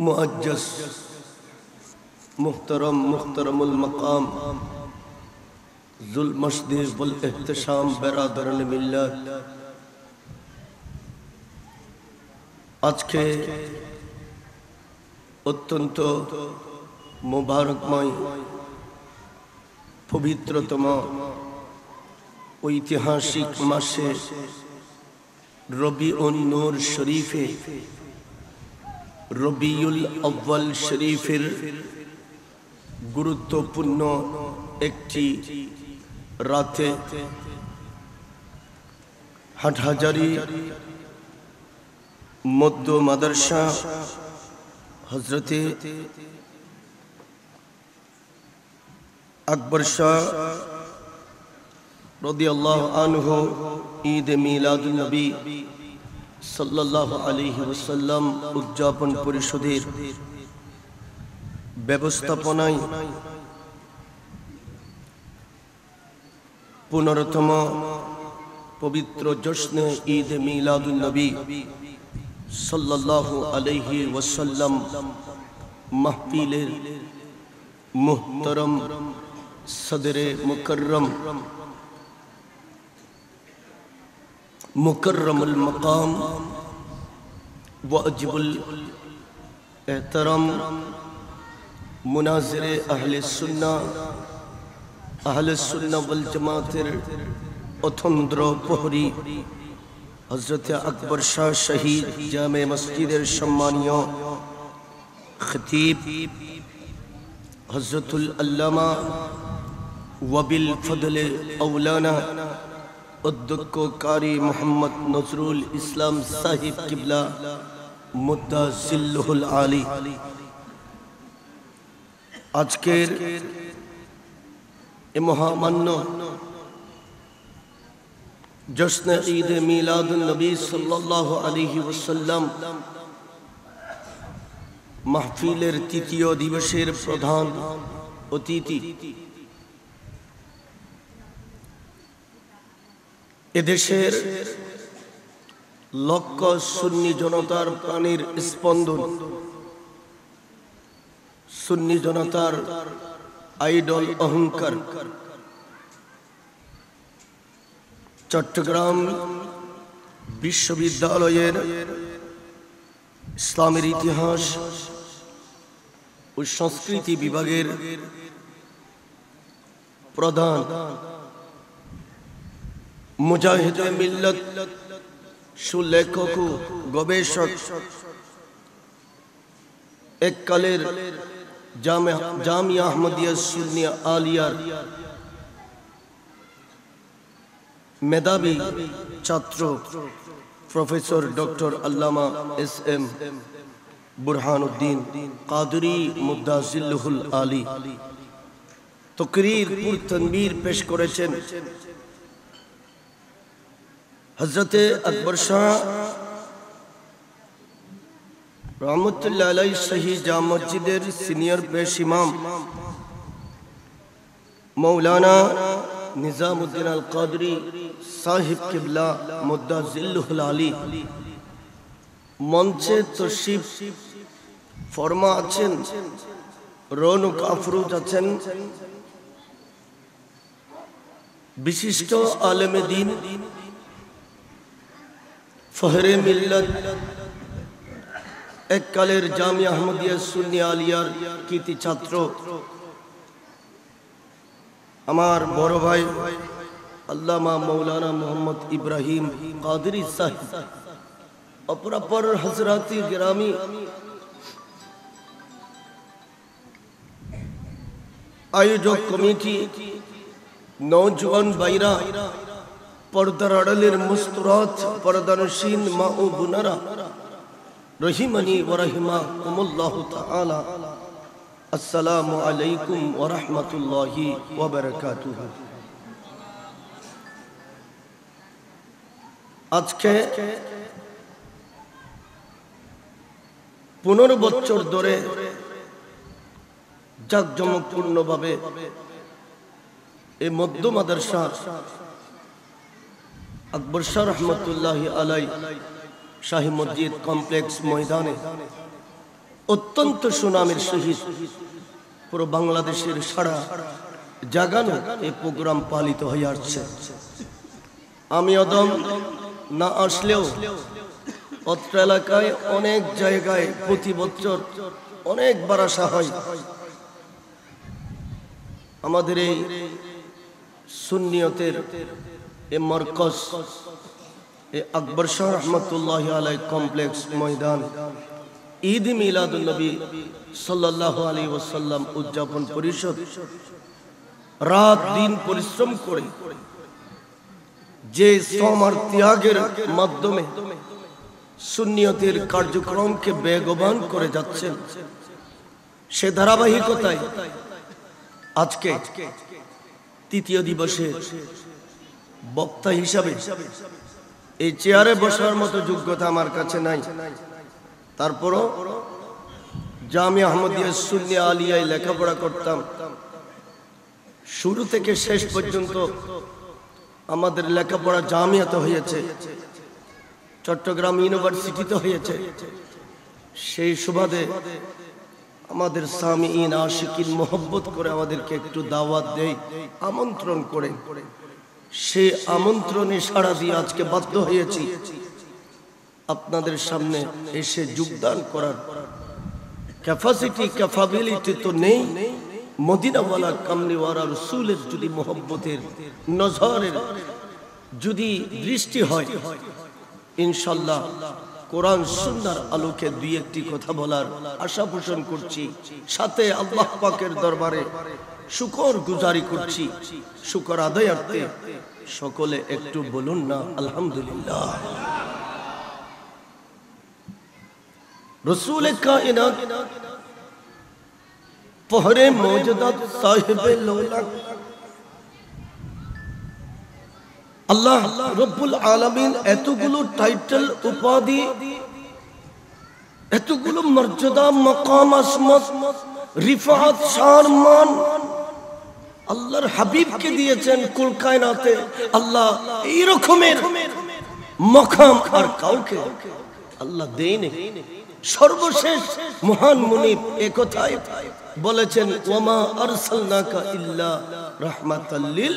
मुअज्जस मुहतरमुल मकाम जुल मस्जिद वल एहतशाम बेरादरन मिल्लत আজকে অত্যন্ত মোবারকময় পবিত্রতম ঐতিহাসিক মাসে রবিউন নূর শরীফে রবিউল আউয়াল শরীফের গুরুত্বপূর্ণ একটি রাতে হাটহাজারী মধ্য মাদ্রাসা হযরতে আকবর শাহ রাদিয়াল্লাহু আনহু ঈদ মিলাদুন নবী সাল্লাল্লাহু আলাইহি ওয়াসাল্লাম উদযাপন পরিষদের ব্যবস্থাপনায় 15তম পবিত্র জশ্নে ঈদ মিলাদুন নবী সাল্লাল্লাহু আলাইহি ওয়াসাল্লাম মাহফিলের মুহতারাম সদরে মুকররমুল মকাম ওয়াজিবুল এহতরাম মুনাজিরে আহলে সুন্নাহ ওয়াল জামাতের অথন্দ্র প্রহরী হযরতে আকবর শাহ শহীদ জামে মসজিদের সম্মানীয় খতিব হযরতুল আল্লামা ওয়াবিল ফদলে আওলানা অধ্যক্ষ কারি মোহাম্মদ নজরুল ইসলাম সাহিব কিবলা মুদ্দাজিল্লুহুল আলী আজকের এ মহামান্য জশ্নে ঈদ মিলাদুন নবী সাল্লাল্লাহু আলাইহি ওয়াসাল্লাম মাহফিলের তৃতীয় দিবসের প্রধান অতিথি এদেশের লক্ষ সুন্নি জনতার প্রাণের স্পন্দন, সুন্নি জনতার আইডল অহংকার, চট্টগ্রাম বিশ্ববিদ্যালয়ের ইসলামের ইতিহাস ও সংস্কৃতি বিভাগের প্রধান মুজাহিদে মিল্লত, সুলেখক ও গবেষক, এককালের জামিয়া আহমদিয়া সুন্নিয়া আলিয়ার মেধাবী ছাত্র প্রফেসর ডক্টর আল্লামা এস এম বুরহানুদ্দিন কাদরি মুদ্দাজিল্লুহুল আলী তকরীর পুর তনবীর পেশ করেছেন। হযরতে আকবর শাহ রহমতুল্লাহ আলাইহি শহীদ জামে মসজিদের সিনিয়র পেশ ইমাম মৌলানা নিজামুদ্দিন আল কাদরি সাহিব কিবলা মুদ্দাজিল্লুহুল আলী মঞ্চে তশরিফ ফরমা আছেন। রৌনক আফরোজ আছেন বিশিষ্ট আলেমে দ্বীন, ফহরে মিল্লত, এককালের জামিয়া আহমদিয়া সুন্নিয়া আলিয়ার কৃতি ছাত্র আমার বড় ভাই আল্লামা মৌলানা মোহাম্মদ ইব্রাহিম কাদরি সাহিব, অপরাপর হযরাতি গ্রামী আয়োজক কমিটি, নওজওয়ান ভাইরা, পর্দার আড়ালের মুস্তুরাত পর্দানশীন মা ও বোনেরা, রহিমানি ওয়া রাহিমাকুমুল্লাহু তাআলা, আসসালামু আলাইকুম ওয়া রাহমাতুল্লাহি ওয়া বারাকাতুহু। আজকে 15 বছর ধরে জাঁকজমকপূর্ণভাবে এই মধ্য মাদ্রাসা আকবর শাহ রহমতুল্লাহি আলাই শাহী মসজিদ কমপ্লেক্স ময়দানে অত্যন্ত সুনামের সহিত পুরো বাংলাদেশের সারা জাগানো এই প্রোগ্রাম পালিত হয়ে আসছে। আমি অদম না আসলেও অত্র এলাকায় অনেক জায়গায় প্রতি বছর অনেকবার আসা হয়। আমাদের এই সুন্নিয়তের এই মারকাজ, এই আকবর শাহ রহমতুল্লাহ আলাই কমপ্লেক্স ময়দান ঈদ মিলাদুন নবী সাল্লাল্লাহু আলাইহি ওয়াসাল্লাম উদযাপন পরিষদ রাত দিন পরিশ্রম করে যে শ্রম আর ত্যাগের মাধ্যমে সুন্নিয়তের কার্যক্রমকে বেগবান করে যাচ্ছেন, সে ধারাবাহিকতায় আজকে তৃতীয় দিবসে বক্তা হিসাবে এই চেয়ারে বসার মতো যোগ্যতা আমার কাছে নাই। তারপরও জামিয়া আহমদিয়া সুন্নিয়া আলিয়ায় লেখাপড়া করতাম। শুরু থেকে শেষ পর্যন্ত আমাদের লেখাপড়া জামিয়াতে হয়েছে, চট্টগ্রাম ইউনিভার্সিটিতে হয়েছে। সেই সুবাদে আমাদের সামিঈন আশিকিন মোহব্বত করে আমাদেরকে একটু দাওয়াত দেয়, আমন্ত্রণ করে। সেই আমন্ত্রণে সাড়া দিয়ে আজকে বাধ্য হয়েছি আপনাদের সামনে এসে যোগদান করার। ক্যাপাসিটি ক্যাপাবিলিটি তো নেই, মদিনাওয়ালা কামলিওয়ালা রাসূলের যদি মোহব্বতের নজরের যদি দৃষ্টি হয়, ইনশাআল্লাহ কোরআন সুন্নাহর আলোকে দুই একটি কথা বলার আশা পোষণ করছি। সাথে আল্লাহ পাকের দরবারে শুকর গুজারি করছি। শুকর আদায়ার্থে সকলে একটু বলুন না আলহামদুলিল্লাহ। রসুল কায়নাত পহরে মৌজুদাত সাহিবে লৌলাক আল্লাহ রব্বুল আলামিন এতগুলো টাইটেল উপাধি, এতগুলো মর্যাদা মাকাম আসমত রিফাত সম্মান আল্লাহর হাবিবকে দিয়েছেন কুল কায়নাতে। আল্লাহ এই রকমের মাকাম আর কাউকে আল্লাহ দেয়নি। সর্বশেষ মহান মুনিব একথাই বলেছেন, ওয়ামা আরসালনাকা ইল্লা রাহমাতাল লিল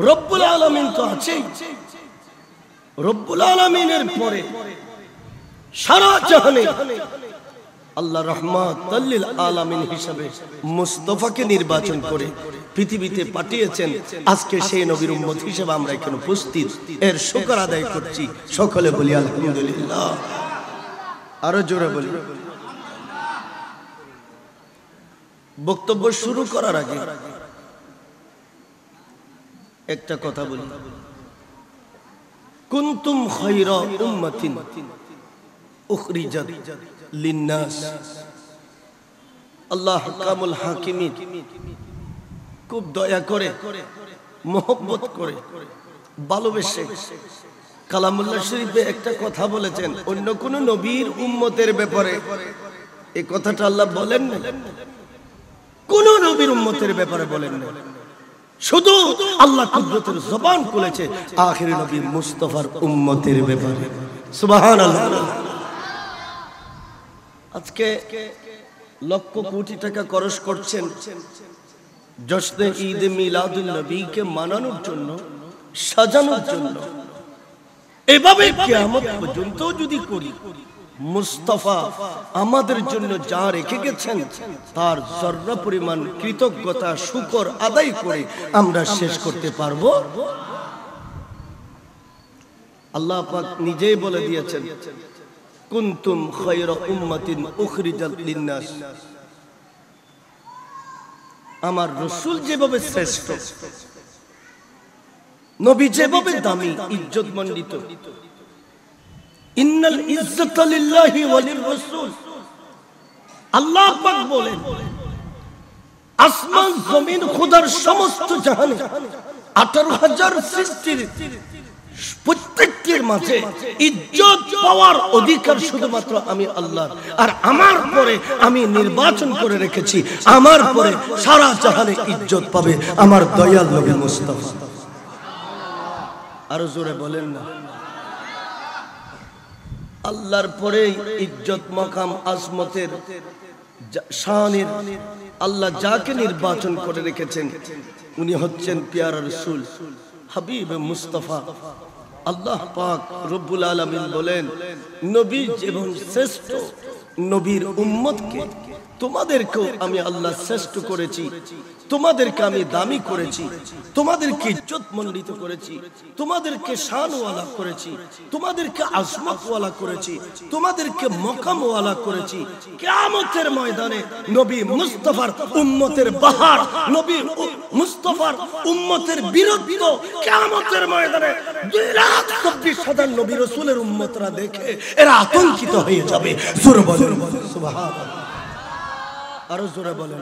রব্বুল আলামিন। তো আছেই, রব্বুল আলামিনের পরে সারা জাহানে আল্লাহ রাহমাতাল লিল আলামিন হিসেবে মুস্তাফাকে নির্বাচন করে পৃথিবীতে পাঠিয়েছেন। আজকে সেই নবীর উম্মত হিসেবে আমরা এখানে উপস্থিত, এর শুকর আদায় করছি। সকলে বলি আলহামদুলিল্লাহ। আরো জোরে বলি। বক্তব্য শুরু করার আগে একটা কথা বলি। কুনতুম খায়রা উম্মাতিন উখরিজাত লিন্নাস। আল্লাহ কামুল হাকিমিন খুব দয়া করে, মোহব্বত করে, ভালোবেসে কালামুল্লাহ শরীফে একটা কথা বলেছেন, অন্য কোন নবীর উম্মতের ব্যাপারে এই কথাটা আল্লাহ বলেন না, কোন নবীর উম্মতের ব্যাপারে বলেন না। শুধু আল্লাহ কুদরতের জবান খুলেছে আখিরি নবী মুস্তাফার উম্মতের ব্যাপারে। সুবহানাল্লাহ। আজকে লক্ষ কোটি টাকা খরচ করছেন জশ্নে ঈদ মিলাদুন নবীকে মানানোর জন্য, সাজানোর জন্য। এভাবে কিয়ামত পর্যন্ত যদি করি, মুস্তাফা আমাদের জন্য যা রেখে গেছেন তার জর্রা পরিমাণ কৃতজ্ঞতা শুকর আদায় করে আমরা শেষ করতে পারবো? আল্লাহ পাক নিজেই বলে দিয়েছেন, কুনতুম খায়রা উম্মাতিন উখরিজাত লিন্নাস। আমার রাসূল যেভাবে শ্রেষ্ঠ, নবী যেভাবে দামি ইজ্জত মণ্ডিত, ইন্নাল ইজ্জাতা লিল্লাহি ওয়া লির-রাসূল। আল্লাহ পাক বলেন, আসমান জমিন খোদার সমস্ত জাহানে 18,000 সৃষ্টির প্রত্যেকটির মাঝে ইজ্জত পাওয়ার অধিকার শুধুমাত্র আমি আল্লাহ। আর আমার পরে আমি নির্বাচন করে রেখেছি, আমার পরে সারা জাহানে ইজ্জত পাবে আমার দয়াল নবী মুস্তাফা। আরো জোরে বলেন না। আল্লাহর পরে ইজ্জত মাকাম আজমতের শানের আল্লাহ যাকে নির্বাচন করে রেখেছেন উনি হচ্ছেন পিয়ারা রাসূল হাবিব মুস্তাফা। আল্লাহ পাক রব্বুল আলামিন বলেন, নবী যেমন শ্রেষ্ঠ, নবীর উম্মতকে তোমাদেরকেও আমি আল্লাহ শ্রেষ্ঠ করেছি, তোমাদেরকে আমি দামি করেছি, তোমাদেরকে ইজ্জত মণ্ডিত করেছি, তোমাদেরকে শানওয়ালা করেছি, তোমাদেরকে আজমতওয়ালা করেছি, তোমাদেরকে মকামওয়ালা করেছি। কিয়ামতের ময়দানে নবী মুস্তাফার উম্মতের বাহার, নবী মুস্তাফার উম্মতের বীরত্ব কিয়ামতের ময়দানে 2,24,000 নবী রাসূলের উম্মতরা দেখে এরা আতঙ্কিত হয়ে যাবে। জোরে বলেন সুবহানাল্লাহ, আরো জোরে বলেন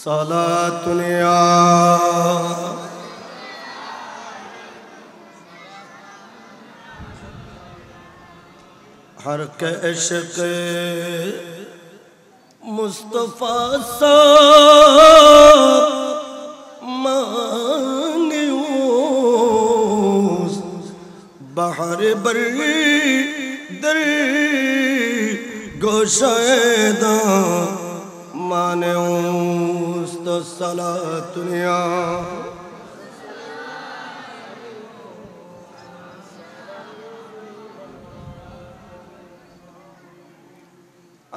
সালাতুন ইয়া हर के इश्क मुस्तफा सा मांगूं बहर बर दर गोशायदा मानूं तो सलातुनिया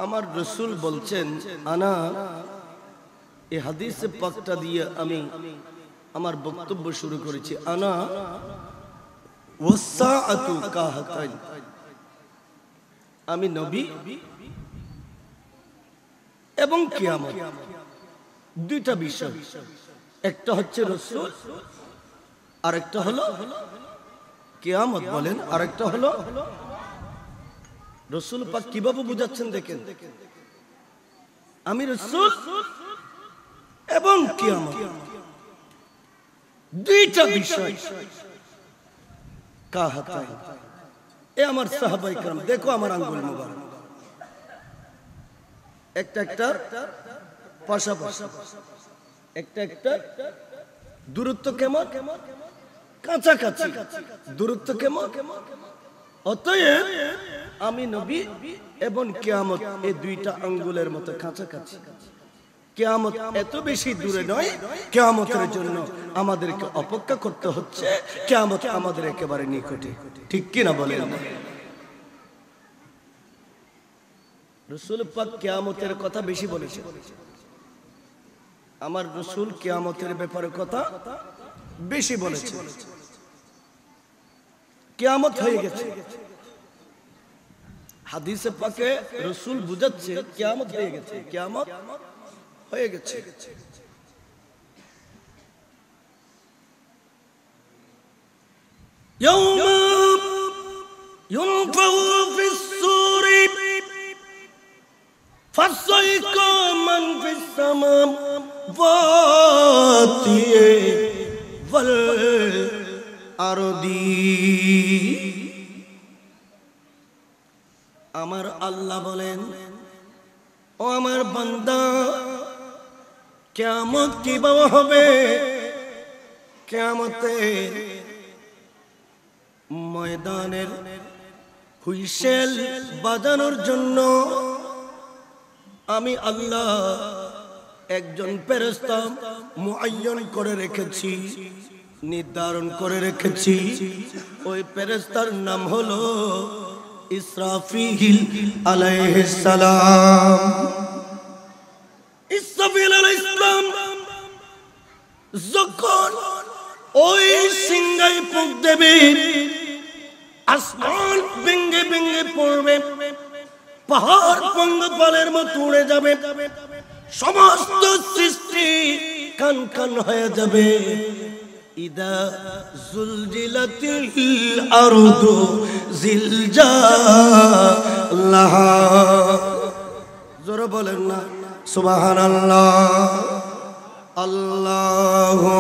আমার রাসূল বলছেন, আনা, এই হাদিসে পাকটা দিয়ে আমি আমার বক্তব্য শুরু করেছি। আনা ওয়াসসাআতু কাহাতাইন, আমি নবী এবং কিয়ামত, দুইটা বিষয়, একটা হচ্ছে রাসূল আর একটা হলো কিয়ামত। বলেন আর একটা হলো রাসূল পাক কিভাবে বুঝাচ্ছেন দেখেন, আমি রাসূল এবং কিয়ামত, দুইটা বিষয়। কাহাতাইন, এ আমার সাহাবায়ে کرام, দেখো আমার আঙ্গুল মোবারক একটা একটা পাশাপাশি, একটা একটা দূরত্ব কেমন, কাছাকাছি, দূরত্ব কেমন। অতএব আমি নবী এবং কিয়ামত এই দুইটা আঙ্গুলের মতো কাছাকাছি। কিয়ামত এত বেশি দূরে নয়, কিয়ামতের জন্য আমাদেরকে অপেক্ষা করতে হচ্ছে, কিয়ামত আমাদের একেবারে নিকটে। ঠিক কি না বলেন? রাসূল পাক কিয়ামতের কথা বেশি বলেছেন। আমার রাসূল কিয়ামতের ব্যাপারে কথা বেশি বলেছেন। কিয়ামত হয়ে গেছে, হাদিসে পাকে রাসূল বুঝাচ্ছে কিয়ামত হয়ে গেছে, কিয়ামত হয়ে গেছে। ইয়াউমা ইউনফাউ ফিস-সূরি ফাসাইকা মান ফিস-সামাওয়াতি ওয়াল আরদি। আমার আল্লাহ বলেন, ও আমার বান্দা, কিয়ামত কিভাবে হবে? কিয়ামতে ময়দানের হুইসেল বাজানোর জন্য আমি আল্লাহ একজন ফেরেশতা মুআয়্যান করে রেখেছি, নির্ধারণ করে রেখেছি। ওই ফেরেশতার নাম হলো ইসরাফিল আলাইহিস সালাম। ইসরাফিল আলাইহিস সালাম যখন ওই সিংহায় ফুঁক দেবে, আসমান ভেঙে ভেঙে পড়বে, পাহাড় পঙ্গপালের মতো উড়ে যাবে, সমস্ত সৃষ্টি কান কান হয়ে যাবে। ইদা জুলজিলাতিল আরদু জিলজালাহা। জোরে বলেন না সুবহানাল্লাহ। আল্লাহুম্মা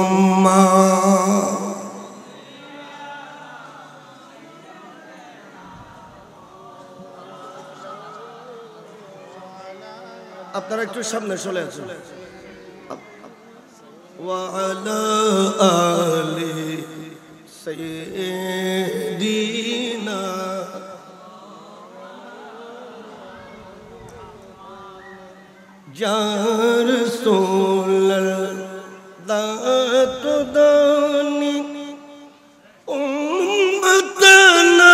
আপনারা একটু সামনে চলে আসুন। وعلى آل سيدنا या रसूल दात दानी उम्मतना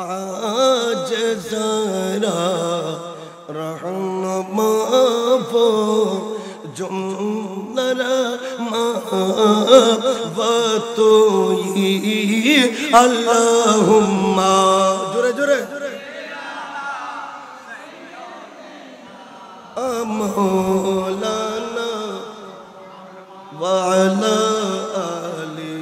आज ज़रा रहनुमा वो जुमला तो ये अल्लाहुम्मा जोरे जोरे मौलाना व अला आली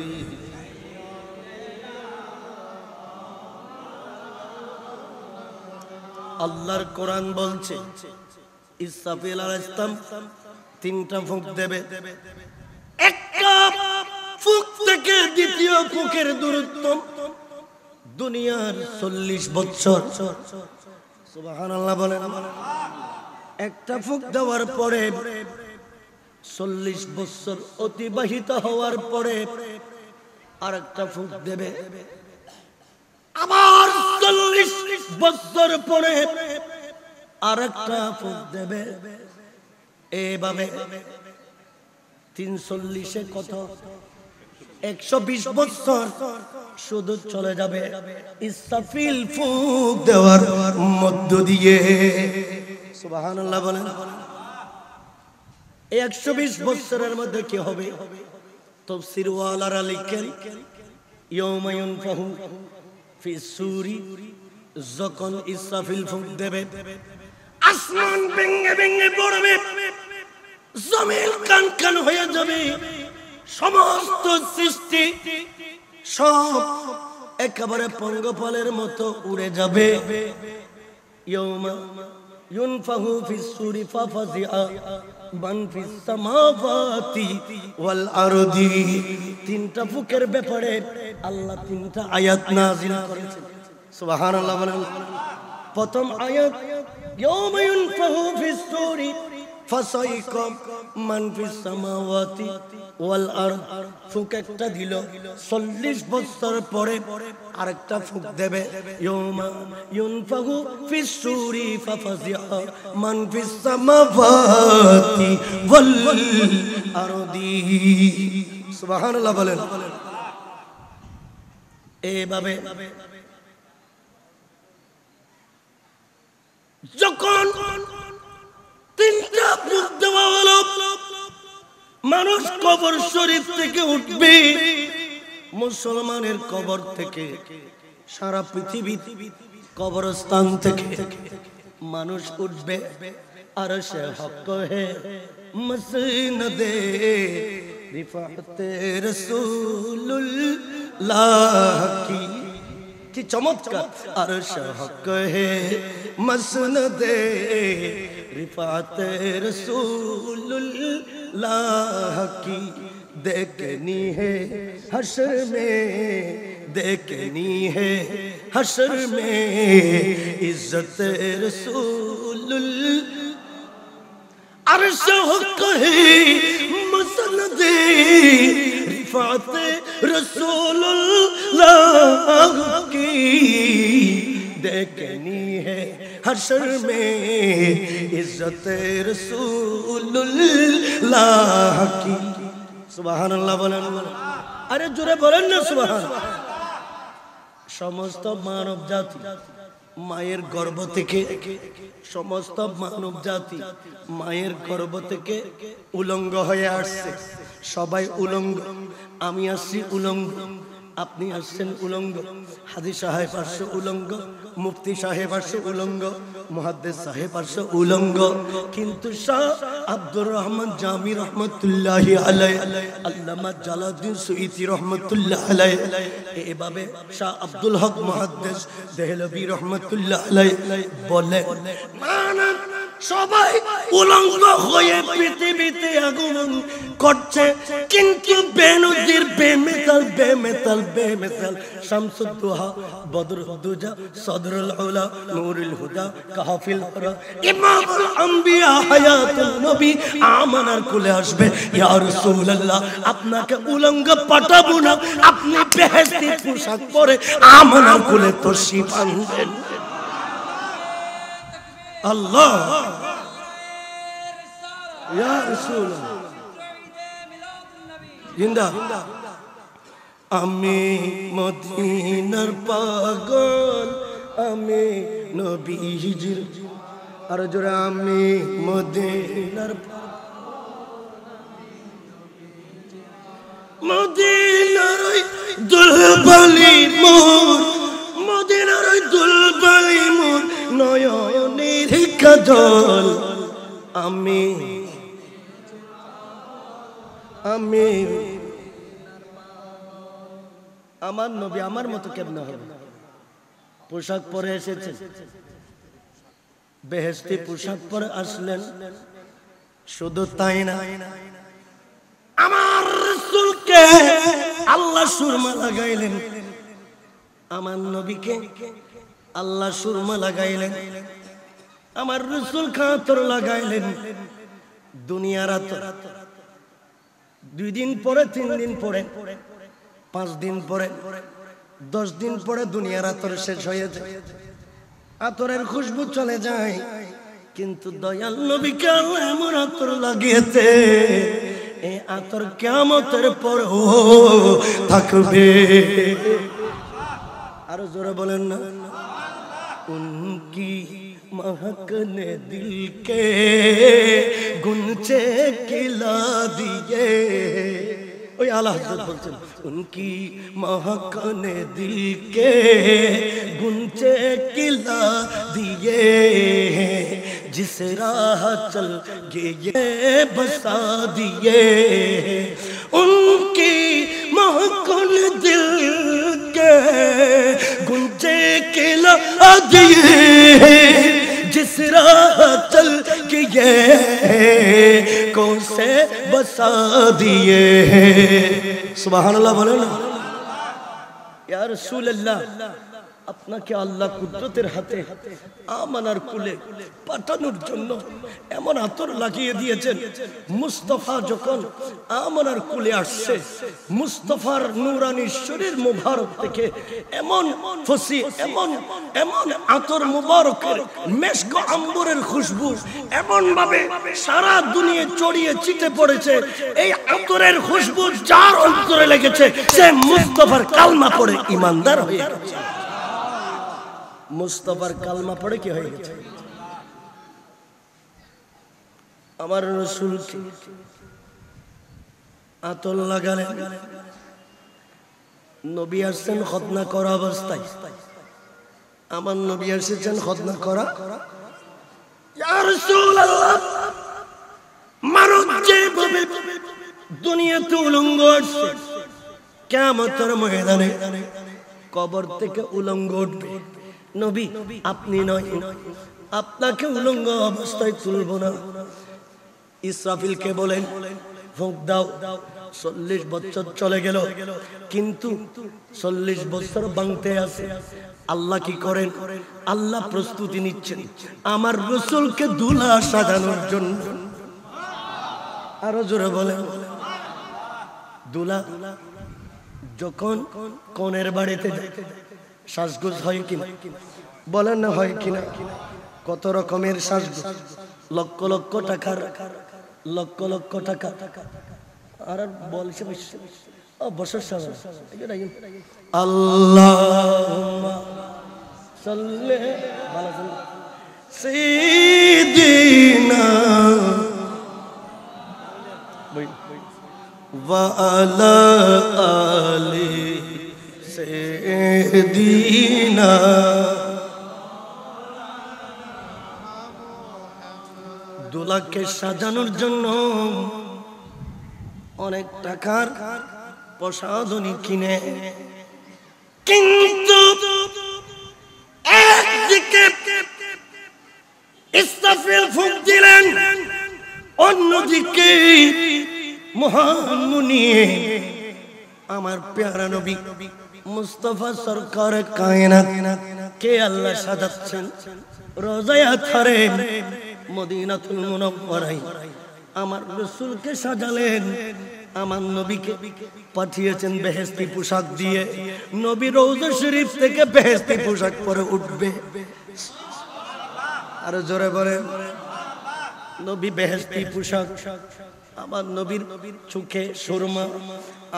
আল্লাহর কোরআন বলছে ইসরাফিল আলাইহিস সালাম তিনটা ফুঁক দেবে একটা ফুঁক থেকে দ্বিতীয় ফুঁকের দূরত্ব দুনিয়ার 40 বছর সুবহানাল্লাহ বলেন একটা ফুঁক দেওয়ার পরে 40 বছর অতিবাহিত হওয়ার পরে আরেকটা ফুঁক দেবে আবার 40 বছর পরে আরেকটা ফুঁক দেবে এইভাবে 340 এ কত 120 বছর শুধু চলে যাবে ইসরাফিল ফুঁক দেওয়ার মধ্য দিয়ে সুবহানাল্লাহ বলেন 120 বছরের মধ্যে কি হবে তাফসীর ওয়ালারা লিখেন ইয়াউমা ইউনফাহু ফিসসুরি যখন ইসরাফিল ফুঁক দেবে আসমান ভেঙে ভেঙে পড়বে জমিন কান হয়ে যাবে সমস্ত সৃষ্টি সব একেবারে পঙ্গপালের মতো উড়ে যাবে ইয়াউমা ইউনফাহু ফিসসুরি ফাফাজিআ মান ফিস সামাওয়াতি ওয়াল আরদি তিনটা ফুকের ব্যাপারে আল্লাহ তিনটা আয়াত নাযিল করেছেন সুবহানাল্লাহ বলেন প্রথম আয়াত ইয়াউমা ইউনফাহু ফিসসুরি ফাসাইকা মান ফিস সামাওয়াতি ওয়াল আরদ ফুক একটা দিল 40 বছর পরে আরেকটা ফুক দেবে ইয়াউমা ইউনফাহু ফিসসুরি ফাফাজিআ মান ফিস সামাওয়াতি ওয়াল আরদি সুবহানাল্লাহ বলেন এইভাবে যখন তিনটা ফুক দেওয়া হলো মানুষ কবর শরীফ থেকে উঠবে মুসলমানের কবর থেকে সারা পৃথিবী কবরস্থান থেকে মানুষ উঠবে আরশে হক হে মসনদে রিফাতে রাসূলুল্লাহ কি চমৎকার আরশে হক হে মসনদে रिफाते रसूलुल्लाह की देखनी है हशर में देखनी है हशर में इज्जत रसूलुल्लाह अर्श हक है मसनदे रिफाते रसूलुल्लाह की देखनी है हशर में इज्जत रसूलुल्लाह की सुबहानाल्लाह बोलें अरे जोरे बोलें ना सुबहान समस्त मानव जाति माয়ের গর্ভ থেকে সমস্ত মানব জাতি মায়ের গর্ভ থেকে উলঙ্গ হয়ে আসছে সবাই উলঙ্গ আমি আসছি উলঙ্গ আপনি আসছেন উলঙ্গ হাজী সাহেব আসছে উলঙ্গ মুফতি সাহেব আসছে উলঙ্গ মুহাদ্দিস সাহেব আসছে উলঙ্গ কিন্তু শাহ আব্দুর রহমান জামি রহমাতুল্লাহি আলাইহি আল্লামা জালালউদ্দিন সুয়ুতি রহমাতুল্লাহি আলাইহি এভাবে শাহ আব্দুল হক মুহাদ্দিস দেহলভী রহমাতুল্লাহি আলাইহি বলে মানব সবাই উলঙ্গ হয়ে পৃথিবীতে আগমন করছে কিন্তু বেনজির বেমিসাল শামসুদ দুহা বদরুদ দুজা সদরুল উলা নূরুল হুদা কাফিল হরা ইমামুল আম্বিয়া হায়াতুন নবী আমানার কুলে আসবে ইয়া রাসূলুল্লাহ আপনাকে উলঙ্গ পাঠাবো না আপনি বেহেশতি পোশাক পরে আমানার কুলে তশরিফ আনবেন আল্লাহ ইয়া রাসূলুল্লাহ জিন্দা আমি মদিনার পাগল আমি নবীজির আর জোরে আমি মদিনার মদিনার ওই দুলবালি মোর মদিনার ওই দুলবালি মোর নয়নের কাজল আমি আমি আমার নবী আমার মতো কেমন হবে পোশাক পরে এসেছেন বেহেশতি পোশাক পরে আসলেন শুধু তাই না আমার রাসূলকে আল্লাহ সুরমা লাগাইলেন আমার নবীকে আল্লাহ সুরমা লাগাইলেন আমার রাসূল আতর লাগাইলেন দুনিয়ার আতর 2 দিন পরে 3 দিন পরে 5 দিন পরে 10 দিন পরে দুনিয়ার আতর শেষ হয়ে যায় আতরের খুশবু চলে যায় কিন্তু দয়াল নবীকে আল্লাহ এমন আতর লাগিয়েছে এই আতর কিয়ামতের পরেও থাকবে আরো জোরে বলেন না উনকি महकने दिल के गुंचे खिला दिए ओए आला हज़रत बोलছেন उनकी महकने दिल के गुंचे खिला दिए जिस राह चल के ये बसा दिए उनकी महकने दिल के गुंचे खिला दिए जिस राह चल के ये कौन से बसा दिए सुभान अल्लाह बोलो ना या रसूल अल्लाह আপনাকে আল্লাহ কুদরতের হাতে আমানার কুলে পাঠানোর জন্য এমন আতর লাগিয়ে দিয়েছেন মুস্তাফা যখন আমানার কুলে আসছে মুস্তাফার নূরানি শরীর মুবারক থেকে এমন ফসি এমন এমন আতর মুবারকের মেশক আম্বরের খুশবু এমন ভাবে সারা দুনিয়া ছড়িয়ে ছিটে পড়েছে এই আতরের খুশবু যার অন্তরে লেগেছে সে মুস্তাফার কালমা পড়ে ঈমানদার হয়ে গেছে মুস্তাফার কালমা পড়ে কি হয়ে গেছে আমার রাসূল আতর লাগালেন নবী আসছেন খতনা করা অবস্থায় আমার নবী এসেছেন খতনা করা ইয়া রাসূলুল্লাহ মানুষ যেভাবে দুনিয়াতে উলঙ্গ আসছে কিয়ামতের ময়দানে কবর থেকে উলঙ্গ উঠবে নবী আপনি নয় আপনাকে উলঙ্গ অবস্থায় তুলব না ইসরাফিলকে বলেন ফুঁক দাও 40 বছর চলে গেল কিন্তু 40 বছর ভাঙতে আছে আল্লাহ কি করেন আল্লাহ প্রস্তুতি নিচ্ছেন আমার রাসূলকে দুলা সাজানোর জন্য আরো জোরে বলেন দুলা যখন কোনের বাড়িতে যায় সাজগোজ হয় কিনা বলেন না হয় কিনা কত রকমের সাজগোজ লক্ষ লক্ষ টাকার লক্ষ লক্ষ টাকা আর বলছে বছর আল্লাহুম্মা সাল্লি আলা সাইয়্যিদিনা ওয়া আলা আলি সাইয়্যিদিনা দুলাকে সাজানোর জন্য অনেক টাকার প্রসাধনী কিনে কিন্তু একদিকে ইসরাফিল ফুঁক দিলেন অন্যদিকে মহান মুনি আমার প্যারা নবী মুস্তাফা সরকার কায়নাত কে আল্লাহ সাজাচ্ছেন রোজায়ে আতহারে মদিনাতুল মুনাওয়ারায় আমার রাসূলকে সাজালেন আমার নবীকে পাঠিয়েছেন বেহেশতি পোশাক দিয়ে নবী রওজা শরীফ থেকে বেহেশতি পোশাক পরে উঠবে আরো জোরে বলেন। নবী বেহেশতি পোশাক, আমার নবীর চোখে সুরমা,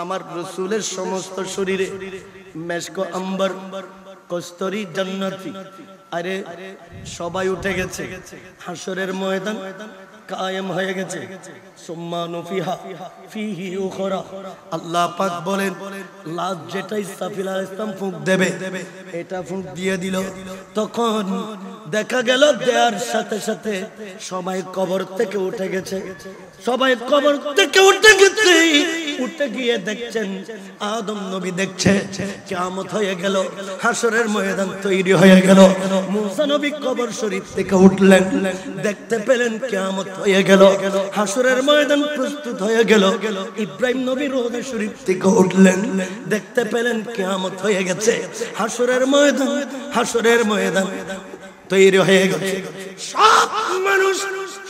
আমার রাসূলের সমস্ত শরীরে মেশক আম্বার কস্তরি জান্নাতি। আরে সবাই উঠে গেছে, হাসরের ময়দান কায়েম হয়ে গেছে। সুম্মা নুফিহা ফিহি উখরা, আল্লাহ পাক বলেন লাস্ট যেটা ইসরাফিল আলাইহিস সালাম ফুঁক দেবে, এটা ফুঁক দিয়ে দিল। তখন দেখা গেল দেয়ার সাথে সাথে সবাই কবর থেকে উঠে গেছে, সবাই কবর থেকে উঠে গেছে। উঠে গিয়ে দেখছেন আদম নবী দেখছে কিয়ামত হয়ে গেল, হাসরের ময়দান তৈরি হয়ে গেল। মুসা নবী কবর শরীফ থেকে উঠলেন, দেখতে পেলেন কিয়ামত হয়ে গেল, হাসরের ময়দান প্রস্তুত হয়ে গেল। ইব্রাহিম নবী রওজা শরীফ থেকে উঠলেন, দেখতে পেলেন কিয়ামত হয়ে গেছে, হাসরের ময়দান তৈরি হয়ে গেছে। সব মানুষ,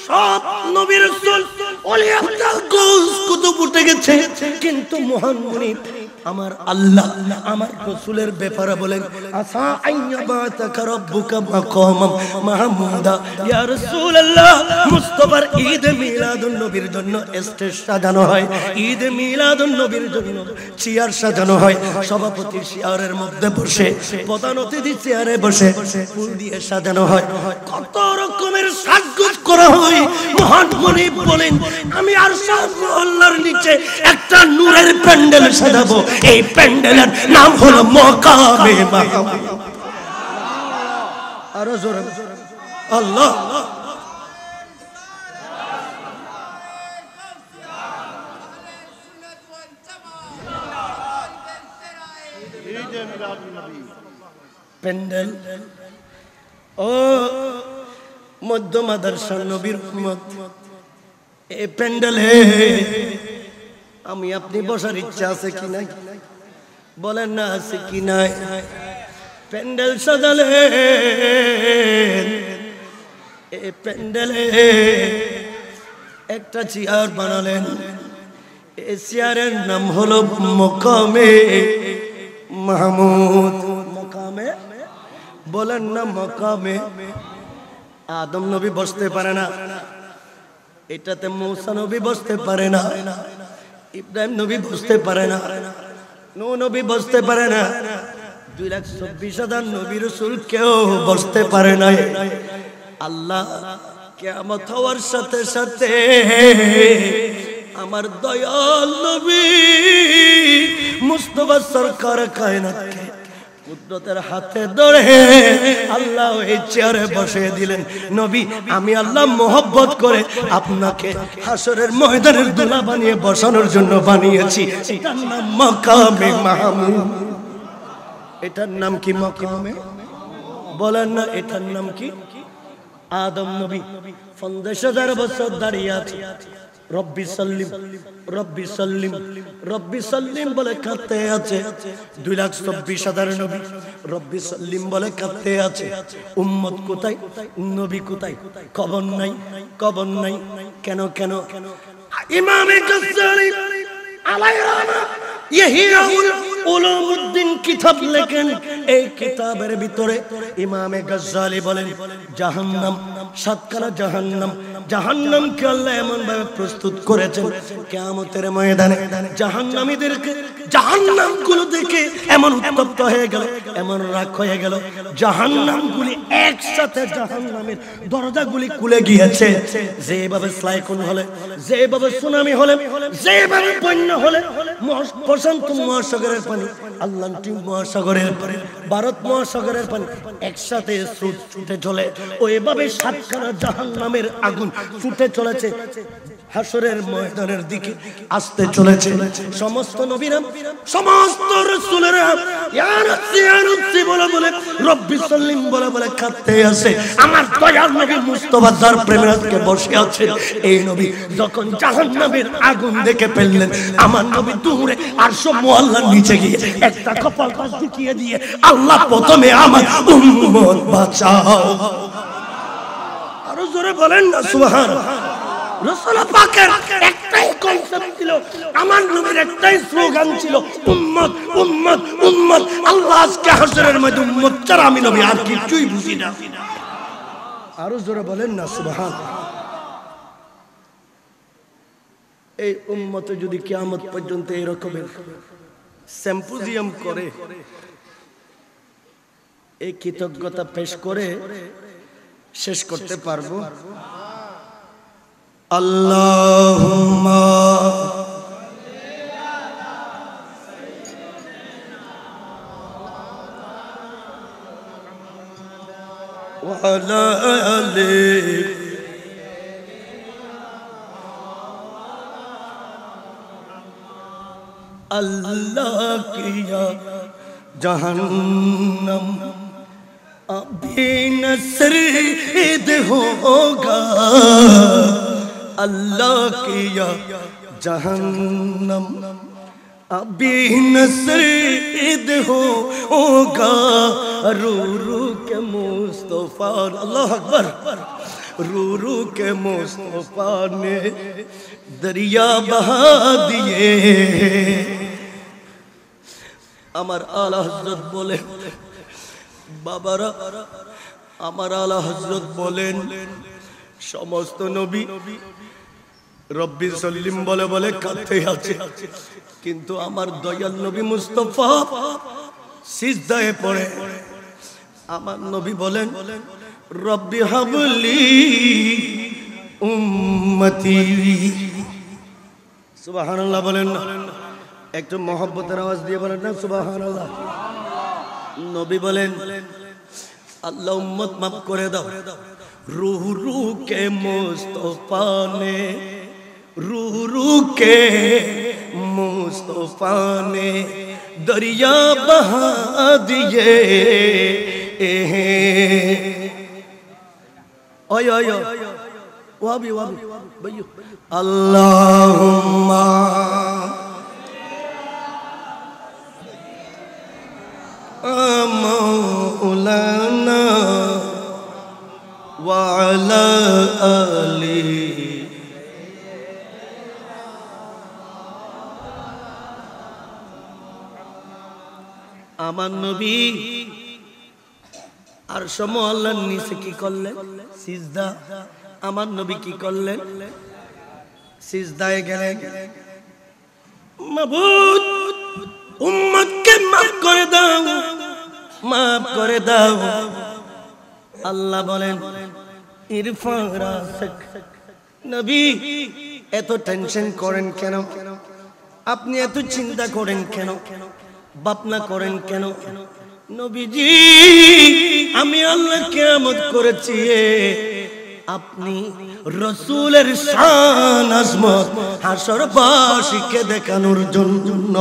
সব নবী রাসূল ওলি আল্লাহ কুতুব উঠে গেছে, কিন্তু মহান মুনিব আমার আল্লাহ আমার রাসূলের ব্যাপারে বলেন আসা আইয়াবাতাকা রাব্বুকা মাকামাম মাহমুদা। ইয়া রাসূলুল্লাহ, মুস্তাফার ঈদ মিলাদুন নবীর জন্য স্টেজ সাজানো হয়, ঈদ মিলাদুন নবীর জন্য চেয়ার সাজানো হয়। সভাপতি চেয়ারের মধ্যে বসে, প্রধান অতিথি চেয়ারে বসে, ফুল দিয়ে সাজানো হয়, কত রকমের সাজগোজ করা হয়। মহান মুনিব বলেন আমি আরশে আল্লাহর নিচে একটা নূরের প্যান্ডেল সাজাবো, এই প্যান্ডেলের নাম হলো মাকামে মাহমুদ। আরো জোরে আল্লাহ। প্যান্ডেল ও মধ্য মাদ্রাসা নবীর উম্মত, এই প্যান্ডেলে আমি আপনি বসার ইচ্ছা আছে কি নাই? বলেন না আছে কি নাই? প্যান্ডেল সাজালে, এই প্যান্ডেলে একটা চেয়ার বানালেন, এই চেয়ারের নাম হলো মাকামে মাহমুদ। মাকামে বলেন না মাকামে। আদম নবী বসতে পারে না, এটাতে মূসা নবী বসতে পারে না, ইব্রাহিম নবী বসতে পারে না, নূহ নবী বসতে পারে না, 2,24,000 নবী রাসূল কেউ বসতে পারে না। আল্লাহ কিয়ামত হওয়ার সাথে সাথে আমার দয়াল নবী মুস্তাফা সরকার কায়নাতকে কুদরতের হাতে ধরে আল্লাহ এই চেয়ারে বসিয়ে দিলেন। নবী, আমি আল্লাহ মোহব্বত করে আপনাকে হাসরের ময়দানের দুলা বানিয়ে বসানোর জন্য বানিয়েছি। এটার নাম মাকামে মাহমুদ। এটার নাম কি? মাকামে। বলেন না এটার নাম কি? আদম নবী 50,000 বছর দাঁড়িয়ে আছে, রব্বি সাল্লিম রব্বি সাল্লিম রব্বি সাল্লিম বলে কাঁদতে আছে। 2,24,000 নবী রব্বি সাল্লিম বলে কাঁদতে আছে। উম্মত কোথায়? নবী কোথায়? কবর নাই, কবর নাই। কেন কেন? ইমামে গাজ্জালি আলাইহি রাহমাত ইহইয়াউল উলুমউদ্দিন কিতাব লেখেন। এই কিতাবের ভিতরে ইমামে গাজ্জালি বলেন জাহান্নাম, সাতখানা জাহান্নাম, জাহান্নামকে আল্লাহ এমন ভাবে প্রস্তুত করেছেন কিয়ামতের ময়দানে জাহান্নামীদেরকে জাহান্নামগুলো দেখে এমন উত্তপ্ত হয়ে গেল, এমন রাগ হয়ে গেল, জাহান্নামগুলি একসাথে জাহান্নামের দরজাগুলি খুলে গিয়েছে। যেভাবে স্লাইকুন হলে, যেভাবে সুনামি হলে, যেভাবে বন্যা হলে, প্রশান্ত মহাসাগরের পানি, আটলান্টিক মহাসাগরের পানি, ভারত মহাসাগরের পানি একসাথে ছুটে চলে, ওইভাবে সাতখানা জাহান্নামের আগুন ছুটে চলেছে হাসরের ময়দানের দিকে আসতে চলেছে। সমস্ত নবীরা, সমস্ত রাসূলেরা ইয়া রাব্বি ইয়া রাব্বি বলে বলে, রব্বি সাল্লিম বলে বলে কাঁদতে আছে। আমার দয়াল নবী মুস্তাফা যার প্রেমে আজকে বসে আছেন, এই নবী যখন জাহান্নামের আগুন দেখে ফেললেন, আমার নবী দূরে আরশ মুআল্লার নিচে গিয়ে একটা কপাল পাশ ঢুকিয়ে দিয়ে আল্লাহ প্রথমে আমার উম্মত বাঁচাও। আরো জোরে বলেন না সুবহানাল্লাহ। রাসূল পাকের একটাই কনসেপ্ট ছিল, আমার নবীর একটাই স্লোগান ছিল উম্মত উম্মত উম্মত। আল্লাহ আজকে হাসরের মধ্যে উম্মত ছাড়া আমি নবী আর কিছুই বুঝি না। আরো জোরে বলেন না সুবহান। এই উম্মত যদি কিয়ামত পর্যন্ত এই রকমের সিম্পোজিয়াম করে, এই কৃতজ্ঞতা পেশ করে শেষ করতে পারবো? আল্লাহুম্মা ওয়া আলা আলি अल्लाह किया जहन्नम अभी नसरीद होगा, अल्लाह किया जहन्नम अभी नसरीद होगा, रू रू के मुस्तफा, अल्लाह अकबर, रू रू के मुस्तफा ने दरिया बहा दिए। আমার আলা হযরত বলেন, বাবারা আমার আলা হযরত বলেন, সমস্ত নবী রব্বি সাল্লিম বলে বলে কাঁদতে আছে, কিন্তু আমার দয়াল নবী মুস্তাফা সিজদায় পড়ে। আমার নবী বলেন, রব্বি হাবলি উম্মতি, সুবহানাল্লাহ বলেন না, একটু মহব্বতের আওয়াজ দিয়ে বলেন না সুবহানাল্লাহ। নবী বলেন, আল্লাহ উম্মত মাফ করে দাও, রূহ রূহ কে মুস্তাফা ने, रूह रूह के मुस्तफा ने दरिया बहा दिए। ओय ओय वाबी वाबी भैया, अल्लाहुम्मा मौलाना व अला आली আমার নবী আর সমো আল্লাহর নিচে কি করলেন? সিজদা। আমার নবী কি করলেন? সিজদায় গেলেন। মাবুদ উম্মতকে মাফ করে দাও, মাফ করে দাও। আল্লাহ বলেন, ইরফা রাসাক, নবী এত টেনশন করেন কেন? আপনি এত চিন্তা করেন কেন? ভাবনা করেন কেন? নবীজি আমি আল্লাহ কিয়ামত করেছি আপনি রাসূলের শান আজমত হাশরবাসীকে দেখানোর জন্য।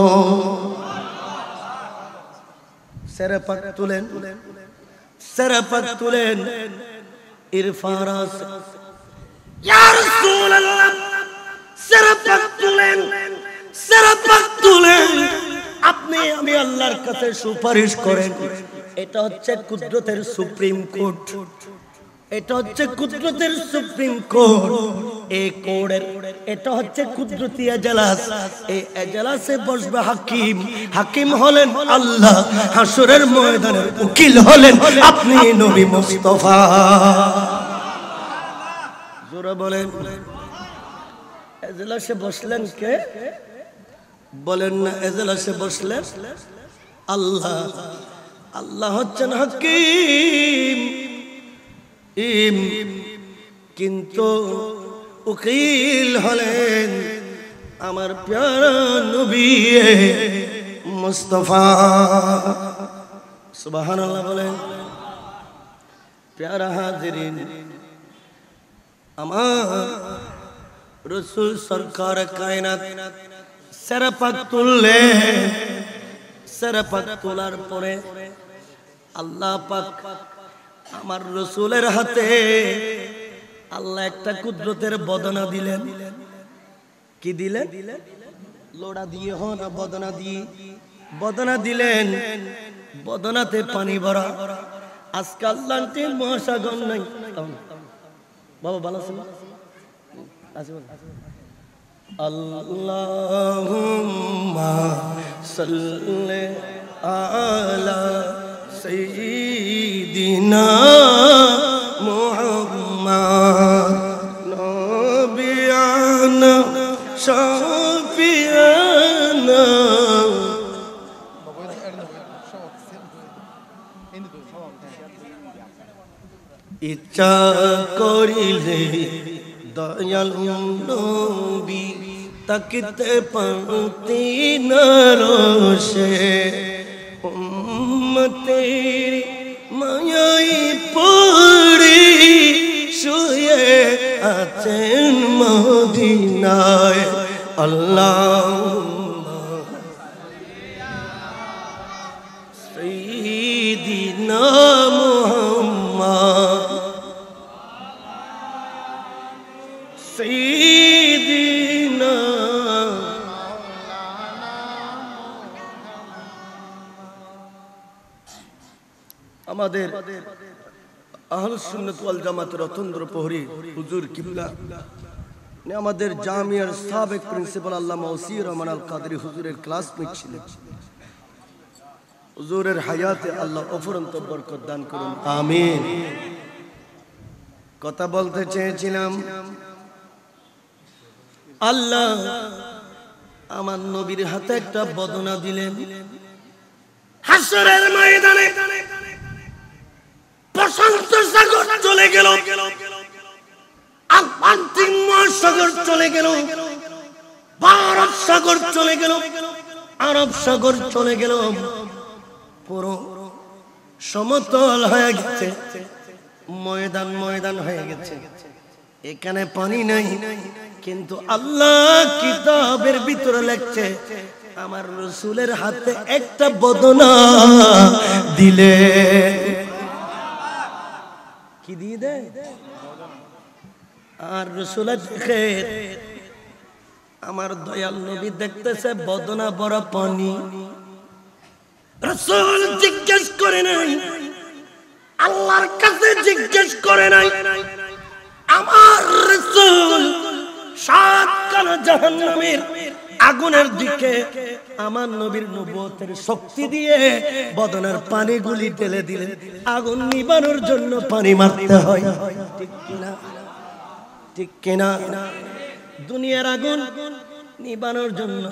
সেরে পাক তুলেন, সেরে পাক তুলেন, ইরফা রাস ইয়া রাসূলুল্লাহ, সেরে পাক তুলেন, সেরে পাক তুলেন, আপনি আমি আল্লাহর কাছে সুপারিশ করেন। এটা হচ্ছে কুদরতের সুপ্রিম কোর্ট, এটা হচ্ছে কুদরতের সুপ্রিম কোর্ট। এই কোর্টের এটা হচ্ছে কুদরতি এজলাস। এই এজলাসে বসবে হাকিম, হাকিম হলেন আল্লাহ, হাসরের ময়দানের উকিল হলেন আপনি নবী মুস্তাফা। জোরে বলেন, এজলাসে বসলেন কে? বলেন না, এজলাসে বসলেন আল্লাহ। আল্লাহ হচ্ছেন হাকিম, কিন্তু উকিল হলেন আমার প্যারা নবী মুস্তাফা। সুবহানাল্লাহ বলেন। প্যারা হাজিরিন, আমার রাসূল সরকার কায়নাত সেরে পাক তুললেন। সেরে পাক তোলার পরে আল্লাহ পাক আমার রাসূলের হাতে আল্লাহ একটা কুদরতের বদনা দিলেন। কি দিলেন? লোড়া দিয়ে হন বদনা দিয়ে বদনা দিলেন। বদনাতে পানি ভরা। আজকাল লান্টি মহাসাগর নাই বাবা, ভালো আছে? আল্লাহুম্মা সাল্লি আলা সাইয়্যিদিনা মুহাম্মাদ ইচ্ছা করিলে দয়াল নবী তাকিতে পাতি নরসে উম্মতের মায়াই পড়ি শুয়ে আছেন মদিনায় আল্লাহুম্মা সাইয়্যিদিনা মুহাম্মদ সাইয়্যিদিনা আমাদের আহলুস সুন্নাত ওয়াল জামাতের অতন্দ্র প্রহরী হুজুর কিবলা আমাদের জামিয়ার সাবেক প্রিন্সিপাল আল্লামা ওসির রহমান আল কাদরি হুজুরের ক্লাসমেট ছিলেন। হুজুরের হায়াতে আল্লাহ অফুরন্ত বরকত দান করুন, আমিন। কথা বলতে চেয়েছিলাম, আল্লাহ আমার নবীর হাতে একটা বদনা দিলেন। হাসরের ময়দানে প্রশান্ত সাগর চলে গেল, আটলান্টিক মহাসাগর চলে গেল, ভারত সাগর চলে গেল, আরব সাগর চলে গেল, পুরো সমতল হয়ে গেছে, ময়দান ময়দান হয়ে গেছে। এখানে পানি নাই, কিন্তু আল্লাহ কিতাবের ভিতরে লিখছে আমার রাসূলের হাতে একটা বদনা দিলে। কি দিয়ে দেয়? আর রাসূল দেখে আমার দয়াল নবী দেখতেছে বদনা বড় পানি। রাসূল জিজ্ঞেস করে নাই, আল্লাহর কাছে জিজ্ঞেস করে নাই, আমার রাসূল সাতখানা জাহান্নামের আগুনের দিকে আমার নবীর নবুয়তের শক্তি দিয়ে বদনার পানিগুলি ঢেলে দিলেন। আগুন নিবানোর জন্য পানি মারতে হয়, ঠিক কিনা? ঠিক কিনা? দুনিয়ার আগুন নিবানোর জন্য,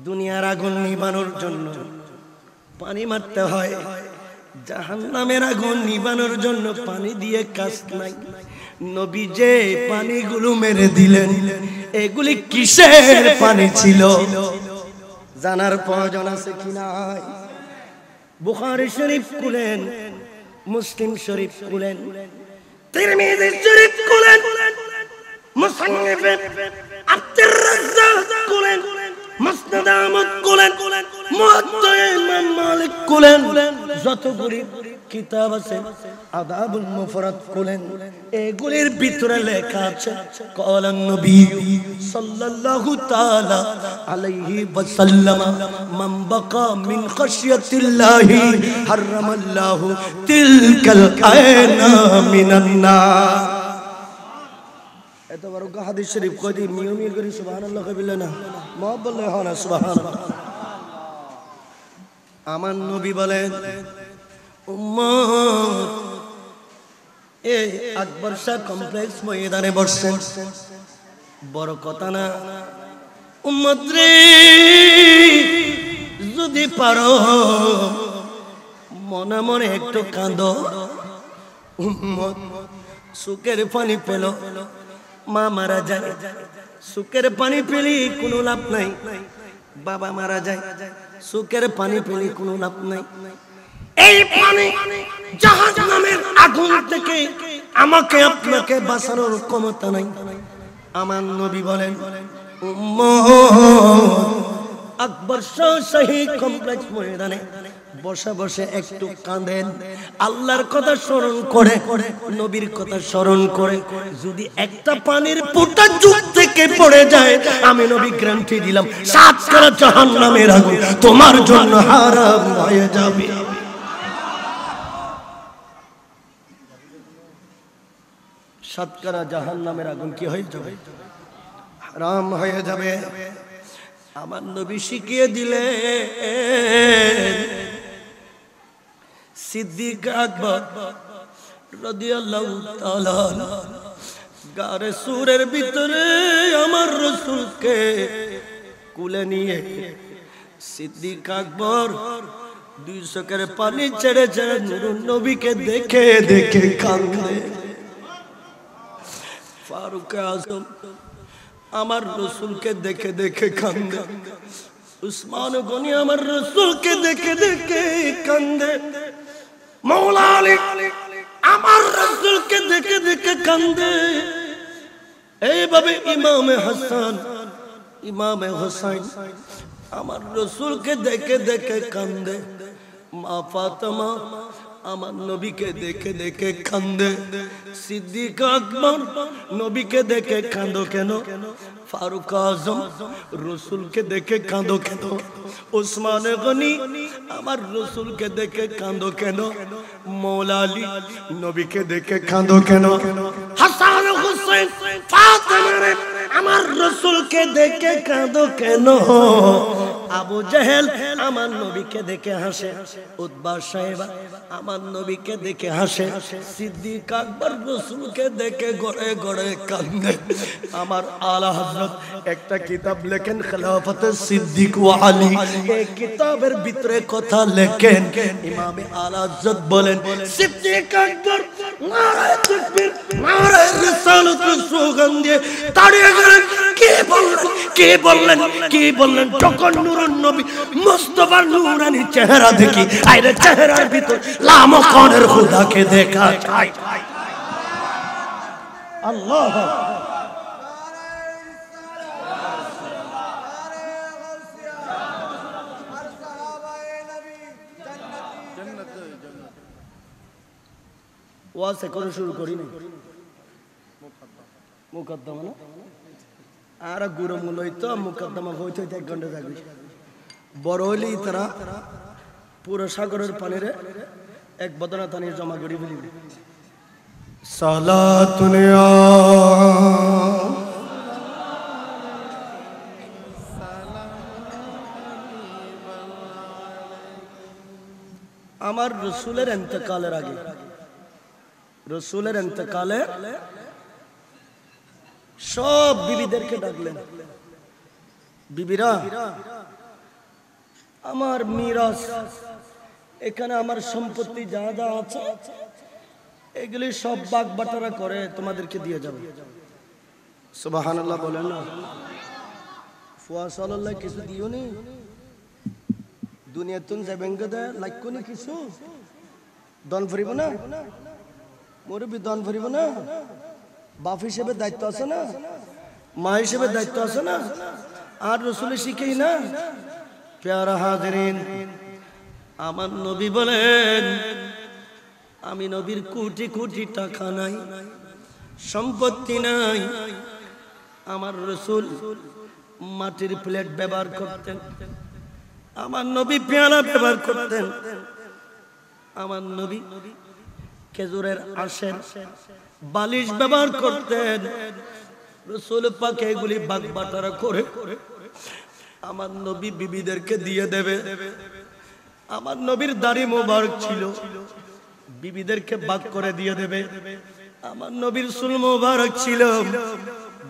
দুনিয়ার আগুন নিবানোর জন্য পানি মারতে হয়। জাহান্নামের আগুন নিবানোর জন্য পানি দিয়ে কাজ নাই। নবী যে পানিগুলো মেরে দিলেন, এগুলি কিসের পানি ছিল জানার প্রয়োজন আছে কিনা? বুখারী শরীফ খুলেন, মুসলিম শরীফ খুলেন, তিরমিজি শরীফ খুলেন, মুসান্নিফ আব্দুর রাজ্জাক খুলেন, মুসনাদ আহমদ খুলেন, মুওয়াত্তা ইমাম মালিক খুলেন, যতগুলি কিতাব আছে, আদাবুল মুফরাদ খুলেন, এগুলির ভিতরে লেখা আছে ক্বালান নবী সাল্লাল্লাহু তাআলা আলাইহি ওয়াসাল্লাম মান বাকা মিন খাশিয়াতিল্লাহি হারামাল্লাহু তিলকাল আয়না মিনান নার। এত বড় হাদিস শরীফ কই দি নিয়মিত করে সুবহানাল্লাহ কইলে না, মহব্বত বললে হয় না সুবহানাল্লাহ। আমার নবী বলেন, উম্মত এই আকবর শাহ কমপ্লেক্স ময়দানে বসছেন, বড় কথা না। উম্মত রে, যদি পারো মনে মনে একটু কাঁদো। উম্মত সুখের পানি পেল, মা মারা যায়, সুখের পানি পেলি কোনো লাভ নাই। বাবা মারা যায়, সুখের পানি পেলি কোনো লাভ নাই। এই পানি জাহান্নামের আগুন থেকে আমাকে আপনাকে বাঁচানোর ক্ষমতা নাই। আমার নবী বলেন, উম্মত আকবর শাহ শহীদ কমপ্লেক্স ময়দানে বসে বসে একটু কাঁদেন, আল্লাহর কথা স্মরণ করে, নবীর কথা স্মরণ করে। যদি একটা পানির ফোঁটা যুগ থেকে পড়ে যায়, আমি নবী গ্যারান্টি দিলাম 7 জাহান্নামের আগুন তোমার জন্য হারাম হয়ে যাবে। 7 জাহান্নামের আগুন কি হয়ে যাবে? হারাম হয়ে যাবে। আমার নবী শিখিয়ে দিলেন, সিদ্দিক আকবর রাদিয়াল্লাহু তাআলা গারে সুরের ভিতরে আমার রাসূলকে কুলে নিয়ে সিদ্দিক আকবর দুই চোখের পানি ছেড়ে ছেড়ে নুরুন নবীকে দেখে দেখে কান্দে। ফারুক আজম আমার রসুলকে দেখে দেখে কান্দে। উসমান গনি আমার রসুলকে দেখে দেখে কান্দে। মৌলা আলী আমার রসুলকে দেখে দেখে কান্দে। এইভাবে ইমামে হাসান ইমামে হোসেন আমার রসুলকে দেখে দেখে কান্দে। মা ফাতেমা আমার নবীকে দেখে দেখে কান্দে। সিদ্দিক আকবর নবীকে দেখে কাঁদো কেন? ফারুক আজম রসুলকে দেখে কাঁদো কেন? উসমান গনি আমার রসুলকে দেখে কাঁদো কেন? মৌলা আলী নবীকে দেখে কাঁদো কেন? হাসান হুসেন ফাতেমা আমার রসুলকে দেখে কাঁদো কেন? আবু জেহেল আমার নবীকে দেখে হাসে। উতবা সাহেবা আমার নবীকে দেখে হাসে। সিদ্দিক আকবর রসুলকে দেখে গড়ে গড়ে কান্দে। আমার আলা হযরত একটা কিতাব লেখেন খেলাফতে সিদ্দিক ওয়া আলী। এই কিতাবের ভিতরে কথা লেখেন ইমামে আলা হযরত বলেন সিদ্দিক আকবর নারায়ে তাকবীর নারায়ে রিসালাতের স্লোগান দিয়ে দাঁড়িয়ে গেলেন। কি বললেন যখন নূরুন নবী মুস্তাফার নূরানি চেহারা দেখি, আইরে চেহারার ভিতর লামকানের খোদাকে দেখা যায়। আল্লাহ ওয়াজ করে শুরু করি না মুকদ্দমা না আর গুরু মূল হইতো মুকদ্দমা হইতে 1 ঘন্টা থাকবে। বড় হইলেই তারা পুরো সাগরের পানিরে এক বদনা তানির জমা করি ফেলিবে। সালাতুন আমার রসুলের ইন্তেকালের আগে, রসুলের ইন্তেকালে সব বিবিদেরকে ডাকলেন। বিবিরা আমার মিরাস এখানে আমার সম্পত্তি যা যা আছে এগুলি সব ভাগ বাটোয়ারা করে তোমাদেরকে দিয়ে যাবে। সুবহানাল্লাহ বলেন না। ফুয়া সাল্লাল্লাহ কিছু দিও নি দুনিয়া তুন যাবেন গদা লাইকো নি কিছু দন ফরিব না মুরব্বি দন ফরিব না। বাপ হিসেবে দায়িত্ব আছে না, মা হিসেবে দায়িত্ব আছে না, আর রসুল শিখেই না। প্যারা হাজরিন আমার নবী বলেন আমি নবীর কোটি কোটি টাকা নাই, সম্পত্তি নাই। আমার রসুল মাটির প্লেট ব্যবহার করতেন, আমার নবী পেয়ালা ব্যবহার করতেন, আমার নবী খেজুরের আশের বালিশ ব্যবহার করতেন। রসুল পাক এগুলি ভাগ বাটোয়ারা করে আমার নবী বিবিদেরকে দিয়ে দেবে। আমার নবীর দাড়ি মোবারক ছিল, বিবিদেরকে ভাগ করে দিয়ে দেবে। আমার নবীর চুল মোবারক ছিল,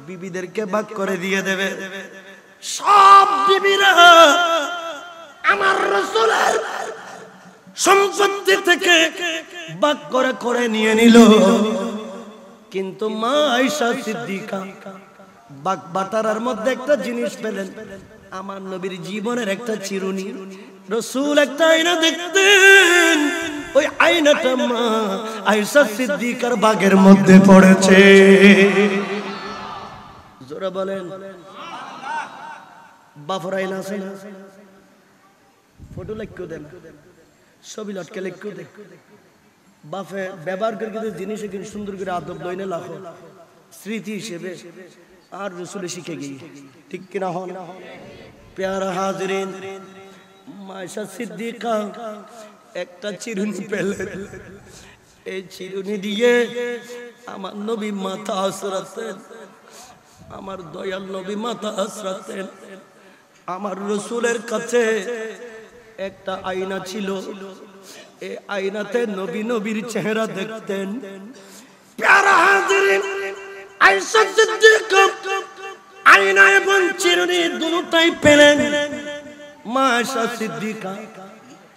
বিবিদেরকে ভাগ করে দিয়ে দেবে। সব বিবিরা আমার রাসূলের সম্পত্তি থেকে ভাগ করে করে নিয়ে নিল। কিন্তু মা আয়েশা সিদ্দিকা ভাগ বাটারার মধ্যে একটা জিনিস পেলেন, আমার নবীর জীবনের একটা চিরুনি। রাসূল একটা আয়না দেখতেন, ওই আয়নাটা মা আয়েশা সিদ্দিকার ভাগের মধ্যে পড়েছে। জোরে বলেন বাফর আয়না আছে না, ফটো লিখে দেন, ছবি লটকে লিখে দেন। বাফে ব্যবহার করে জিনিস কিন্তু সুন্দর করে আদব লইনে লাখো স্মৃতি হিসেবে আর রসুলে শিখে গিয়ে, ঠিক কিনা হন? প্যারা হাজরিন আয়েশা সিদ্দিকা একটা চিরুনি পেলেন, এই চিরুনি দিয়ে আমার নবী মাথা আছড়াতেন, আমার দয়াল নবী মাথা আছড়াতেন। আমার রসুলের কাছে একটা আয়না ছিল, এই আয়নাতে নবী নবীর চেহারা দেখতেন। প্যারা হাজরিন আয়েশা সিদ্দিকা আয়না এবং চিরুনি দুটোই পেলেন। মা আয়েশা সিদ্দিকা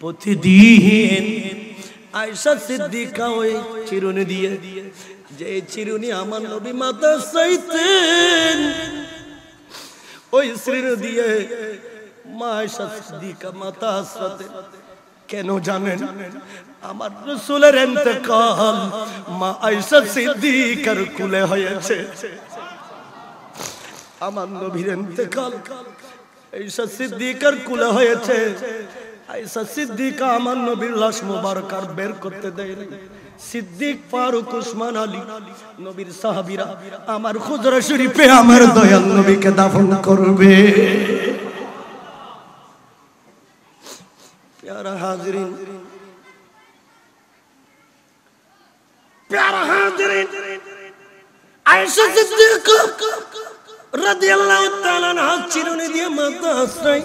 প্রতিদিন আয়েশা সিদ্দিকা ওই চিরুনি দিয়ে, যে চিরুনি আমার নবী মাথা চাইতেন, ওই চিরুনি দিয়ে মা আয়েশা সিদ্দিকা মাথা আসরাতেন। কেন জানেন? আমার রাসূলের ইন্তেকাল মা আয়েশা সিদ্দিকার কোলে হয়েছে। আমার নবীর ইন্তেকাল আয়েশা সিদ্দিকার কোলে হয়েছে। আয়েশা সিদ্দিকা আমার নবীর লাশ মোবারক আর বের করতে দেয় না। সিদ্দিক, ফারুক, উসমান, আলী নবীর সাহাবীরা আমার হুজরা শরীফে আমার দয়াল নবীকে দাফন করবে। প্যারা হাজিরিন, প্যারা হাজিরিন, আয়েশা সিদ্দিকা রাদিয়াল্লাহু তাআলা আনহা চিরুনি দিয়ে মাথা আশ্রয়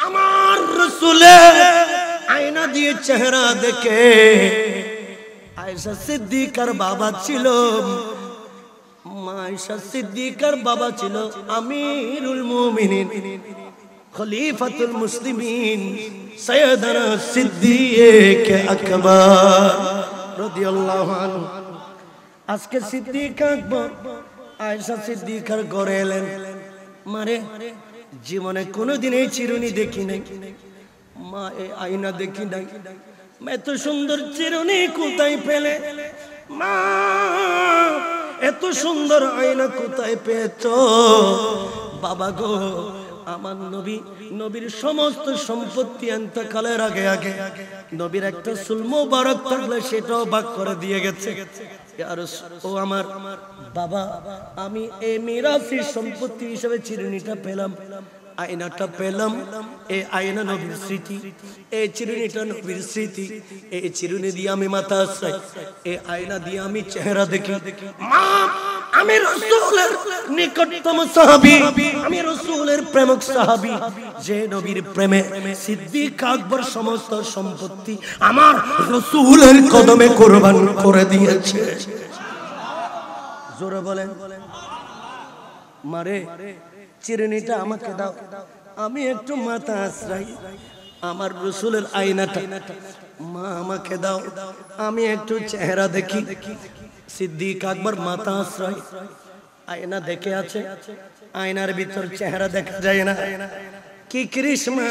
আমার রাসূলের আয়না দিয়ে চেহারা দেখে। আয়েশা সিদ্দিকার বাবা ছিল, আয়েশা সিদ্দিকার বাবা ছিল আমিরুল মুমিনিন খলিফাতুল মুসলিমিন সাইয়েদনা সিদ্দিক আকবর রাদিয়াল্লাহু আনহু। আজকে সিদ্দিক আকবর আয়েশা সিদ্দিকার ঘরে এলেন। মারে জীবনে কোনোদিন এই চিরুনি দেখি নাই, মা এই আয়না দেখি নাই, এত সুন্দর চিরুনি কোথায় পেলে? মা এত সুন্দর আয়না কোথায় পেয়েছো? বাবা গো, আমার নবী, নবীর সমস্ত সম্পত্তি ইন্তেকালের আগে আগে নবীর একটা চুল মোবারক থাকলে সেটাও ভাগ করে দিয়ে গেছে। ও আমার বাবা, আমি এই মিরাসি সম্পত্তি হিসেবে চিরুনিটা পেলাম, আয়নাটা পেলাম। এই আয়না নবীর স্মৃতি, এই চিরুনিটা নবীর স্মৃতি। এই চিরুনি দিয়ে আমি মাথা আশ্রাই, এই আয়না দিয়ে আমি চেহারা দেখি। মা, আমি রাসূলের নিকটতম সাহাবী, আমি রাসূলের প্রেমক সাহাবী, যে নবীর প্রেমে সিদ্দিক আকবর সমস্ত সম্পত্তি আমার রাসূলের কদমে কুরবান করে দিয়েছে। জোরে বলেন। মারে চিরুনিটা আমাকে দাও, আমি একটু মাথা আশ্রাই। আমার রাসূলের আয়নাটা মা আমাকে দাও, আমি একটু চেহারা দেখি। সিদ্দিক আকবর মাথা আশ্রয় আয়না দেখে আছে, আয়নার ভিতর চেহারা দেখা যায় না। কি কৃষ্ণা,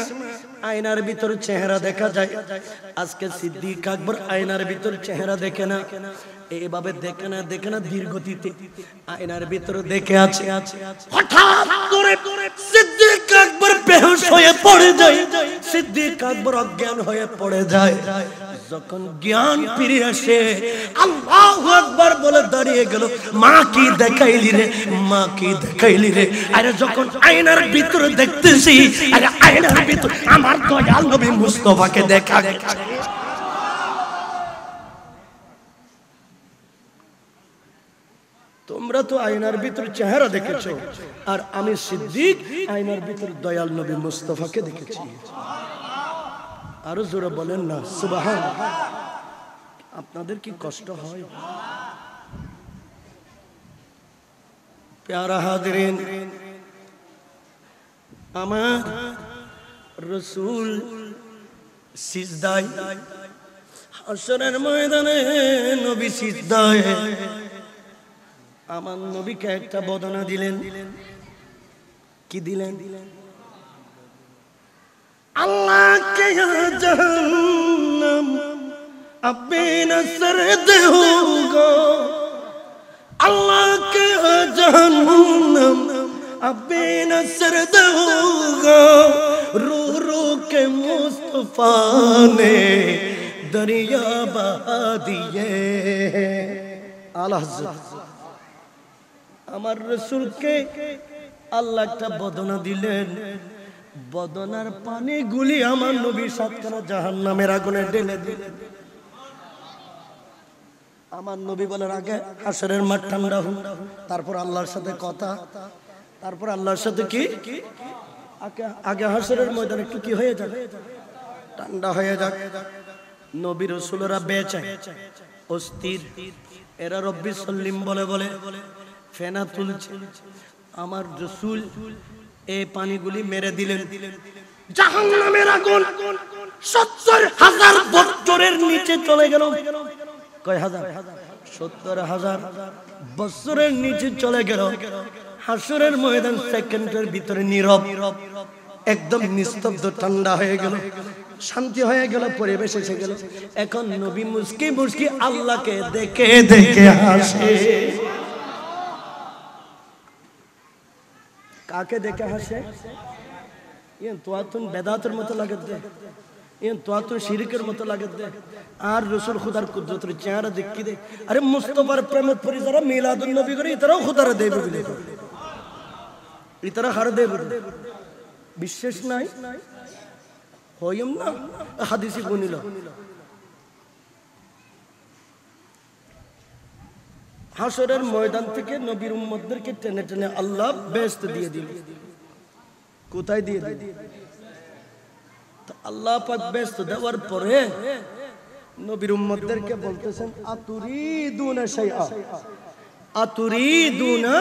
আয়নার ভিতর চেহারা দেখা যায়। আজকে সিদ্দিক আকবর আয়নার ভিতর চেহারা দেখে না, এইভাবে দেখে না, দেখে না, ধীরগতিতে আয়নার ভিতর দেখে আছে। হঠাৎ করে সিদ্দিক আকবর বেহুশ হয়ে পড়ে যায়, সিদ্দিক আকবর অজ্ঞান হয়ে পড়ে যায়। যখন জ্ঞান ফিরে আসে, আল্লাহু আকবার বলে দাঁড়িয়ে গেল। মা কি দেখাইলি রে, মা কি দেখাইলি রে? আরে যখন আয়নার ভিতরে দেখতেছি, আরে আয়নার ভিতর আমার দয়াল নবী মুস্তাফাকে দেখা গেছে। তোমরা তো আয়নার ভিতর চেহারা দেখেছো, আর আমি সিদ্দিক আয়নার ভিতর দয়াল নবী মুস্তাফাকে দেখেছি। আরো জোরে বলেন না সুবহানাল্লাহ। আপনাদের কি কষ্ট হয়? প্যারা হাজিরিন, আমার রাসূল সিজদায়, হাশরের ময়দানে নবী সিজদায় আমার নবীকে একটা বদনা দিলেন। কি দিলেন? अल्लाह के यहाँ जहन्नम अबे न सर्द होगा, अल्लाह के यहाँ जहन्नम अबे न सर्द होगा, रो रो के मुस्तफा ने दरिया बहा दिए। आला हज़रत আমার রাসূলকে আল্লাহ একটা বদনা দিলেন। বদনার পানিগুলি আমার নবী সাতখানা জাহান্নামের আগুনে ঢেলে দিলেন। আমার নবী বলেন, আগে হাশরের মাঠ ঠান্ডা হোক, তারপর আল্লাহর সাথে কথা, তারপর আল্লাহর সাথে কি, আগে হাশরের ময়দান একটু কি হয়ে যাক, ঠান্ডা হয়ে যাক। নবী রাসূলরা বেচায়, অস্থির, এরা রব্বি সাল্লিম বলে বলে ফেনা তুলছে। আমার রাসূল এই পানিগুলি মেরে দিলেন। জাহান্নামের আগুন 70,000 বছরের নিচে চলে গেল। কয় হাজার? 70,000 বছরের নিচে চলে গেল। হাসরের ময়দান সেকেন্ডের ভিতরে নীরব, একদম নিস্তব্ধ, ঠান্ডা হয়ে গেল, শান্তি হয়ে গেল, পরিবেশ এসে গেল। এখন নবী মুস্কি মুস্কি আল্লাহকে দেখে দেখে হাসে। কাকে দেখে হাসে? ইয়েন তোয়াতুন বেদাতের মতো লাগে দে, ইয়েন তোয়াতুন শিরকের মতো লাগে দে। আর রাসূল খুদার কুদরতের চেহারা দেখি দে। আরে মুস্তাফার প্রেমত পরি যারা মিলাদুন নবী করে ইতারাও খুদারে দেবে বলে, ইতারা হার দেবে। বিশ্বাস নাই হইম না হাদিসে গুনিল। হাসরের ময়দান থেকে নবীর উম্মতদেরকে টেনে টেনে আল্লাহ বেহেশত দিয়ে দিল। কোথায় দিয়ে দিল? তো আল্লাহ পাক বেহেশত দেওয়ার পরে নবীর উম্মতদেরকে বলতেছেন আতুরিদুনা শাইআ, আতুরিদুনা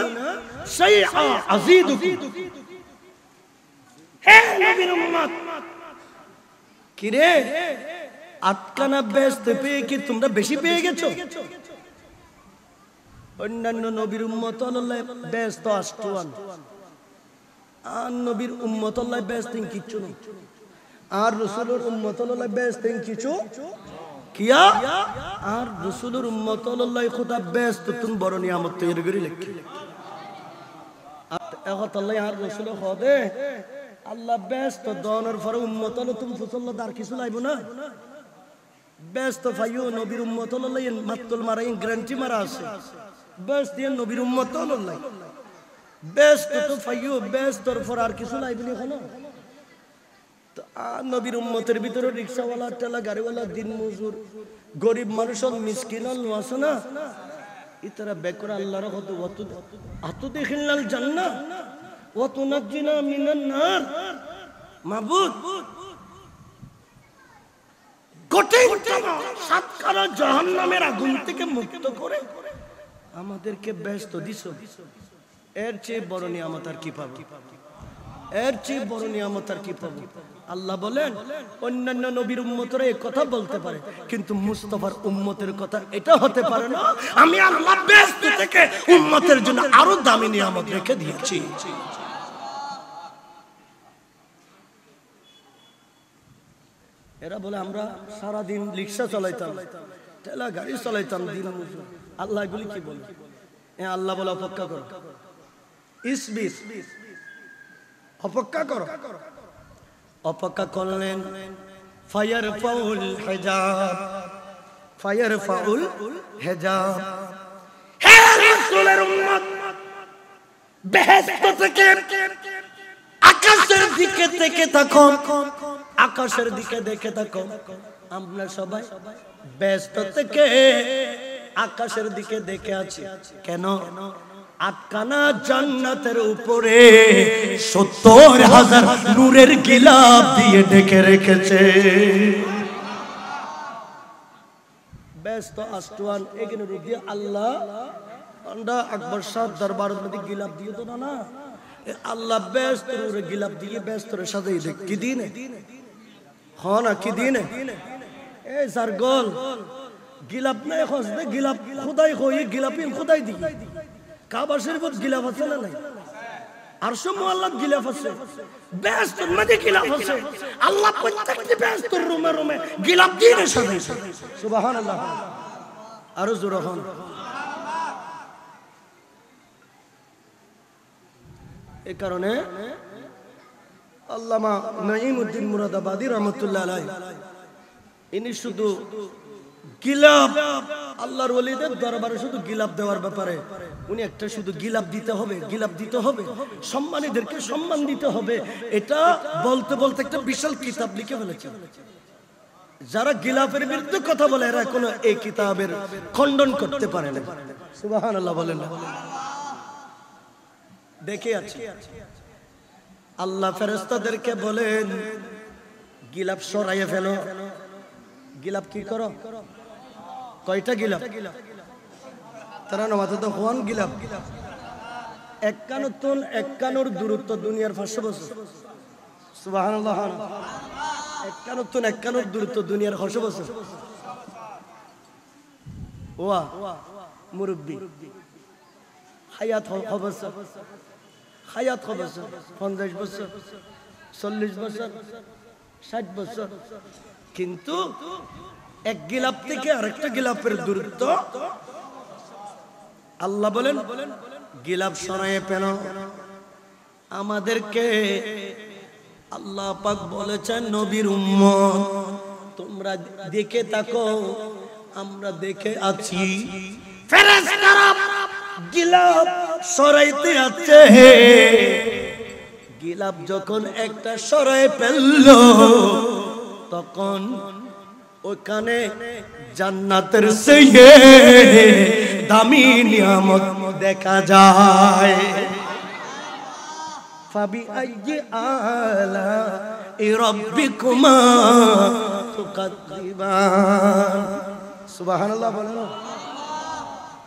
শাইআ আযীদুকুম। হে নবীর উম্মত, কি রে আটকানা বেহেশত পেয়ে কি তোমরা বেশি পেয়ে গেছো? অন্যান্য নবীর উম্মত আল্লাহ বেহেশত 58, আর নবীর উম্মত আল্লাহ বেহেশত কিচ্ছু নেই। আর রাসূলের উম্মত আল্লাহ বেহেশত কিছু কিয়া, আর রাসূলের উম্মত আল্লাহ খোদা বেহেশত তুম বড় নিয়ামত তৈরি করে লিখি। এখন আল্লাহ আর রাসূল খোদে আল্লাহ বেহেশত দনের পরে উম্মত আল্লাহ তুমি ফুসল্লা দার কিছু লাইব না। বেহেশত ফাইও নবীর উম্মত আল্লাহ মাতুল মারাই গ্যারান্টি মারা আছে। বেহেশত দিয়ে নবীর উম্মত আল্লাহ বেহেশত তো ফাইও, বেহেশতর পর আর কিছু লাইব না। এখন তো নবীর উম্মতের ভিতরে রিকশাওয়ালা, ঠেলা গাড়িওয়ালা, দিন মজুর, গরিব মানুষ, মিসকিন আছে না, ইতারা বেকরা আল্লাহর কত আতু দেখিলাল জান্নাহ ওয়া তুনাজ্জিনা মিনান নার। মাবুদ কঠিন সাতকারা জাহান্নামের আগুন থেকে মুক্ত করে আমাদেরকে বেহেশত দিছো। এর চেয়ে বড় নিয়ামত আর কি পাবো? এর চেয়ে বড় নিয়ামত আর কি পাবো? আল্লাহ বলেন অন্যান্য নবীর উম্মতরা এই কথা বলতে পারে, কিন্তু মুস্তাফার উম্মতের কথা এটা হতে পারে না। আমি আল্লাহ বেহেশত থেকে উম্মতের জন্য আরো দামি নিয়ামত রেখে দিয়েছি। এরা বলে আমরা সারা দিন রিকশা চালাইতাম, ঠেলা গাড়ি চালাইতাম, দিন মজুর। আল্লাহ এগুলি কি বলে? আল্লাহ বলে অপেক্ষা করো, ইসবির, অপেক্ষা করো। অপেক্ষা করলেন। ফায়ার ফাউল হিজাব, ফায়ার ফাউল হিজাব। হে রাসূলের উম্মত, বেহেশত থেকে আকাশের দিকে দেখে থাকো, আকাশের দিকে দেখে থাকো। আমরা সবাই বেহেশত থেকে আকাশের দিকে দেখে আছি। কেন? আটকানা জান্নাতের উপরে 70,000 নূরের গিলাফ দিয়ে ঢেকে রেখেছে। বেহেশত আসমান এখানে রূপ আল্লাহ আন্ডা আকবর শাহ দরবারের মধ্যে গিলাফ দিয়ে তো না, আল্লাহ বেহেশতের উপরে গিলাফ দিয়ে বেহেশতের সাজাই দে। কি দিন হ না, কি দিন এই সার গোল গিলাফ নাই খসদে, গিলাফ খুদাই হই, গিলাফিন খুদাই দি। কাবা শরীফত গিলাফ আছে না নাই? আরশ মুআল্লাত গিলাফ আছে, বেহেশতের মধ্যে গিলাফ আছে। আল্লাহ প্রত্যেকটি বেহেশতের রুমে রুমে গিলাফ দিয়ে সাজাইছে। সুবহানাল্লাহ। আরো জোরে হন। এই কারণে আল্লামা নাঈমউদ্দিন মুরাদাবাদী রাহমাতুল্লাহ আলাইহি ইনি শুধু গিলাফ, আল্লাহর ওলিদের দরবারে শুধু গিলাফ দেওয়ার ব্যাপারে উনি একটা শুধু গিলাফ দিতে হবে, গিলাফ দিতে হবে, সম্মানীদেরকে সম্মান দিতে হবে, এটা বলতে বলতে একটা বিশাল কিতাব লিখে ফেলেছে। যারা গিলাফের বিরুদ্ধে কথা বলে এরা কোনো এই কিতাবের খণ্ডন করতে পারে না। সুবহানাল্লাহ বলেন না? দেখে আছি আল্লাহ ফেরেশতাদেরকে বলেন গিলাফ সরাইয়া ফেলো। গিলাফ কি করো? কয়টা গিলাফ? তারা নমাতে তো হন গিলাফ 51 দূরত্ব দুনিয়ার 500 বছর। সুবহানাল্লাহ। একানত্তর একানোর দূরত্ব দুনিয়ার হর্ষ বছর ওয়া মুরব্বী হায়াত হবছর হায়াত হবছর 50 বছর 40 বছর 60 বছর কিন্তু এক গিলাপ থেকে আরেকটা গিলাপের দূরত্ব আল্লাহ বলেন গিলাপ সরায়ে পেনো আমাদেরকে আল্লাহ পাক বলেছেন নবীর উম্মত তোমরা দেখে থাকো আমরা দেখে আছি ফেরেশতারা গিলাপ সরাইতে আছে গিলাপ যখন একটা সরায় ফেলল তখন ওখানে জান্নাতের সেই দামি নিয়ামত দেখা যায় ফাবি আইয়ি আলা রাব্বিকুমা তুকাদ্দিবান সুবহানাল্লাহ বলেন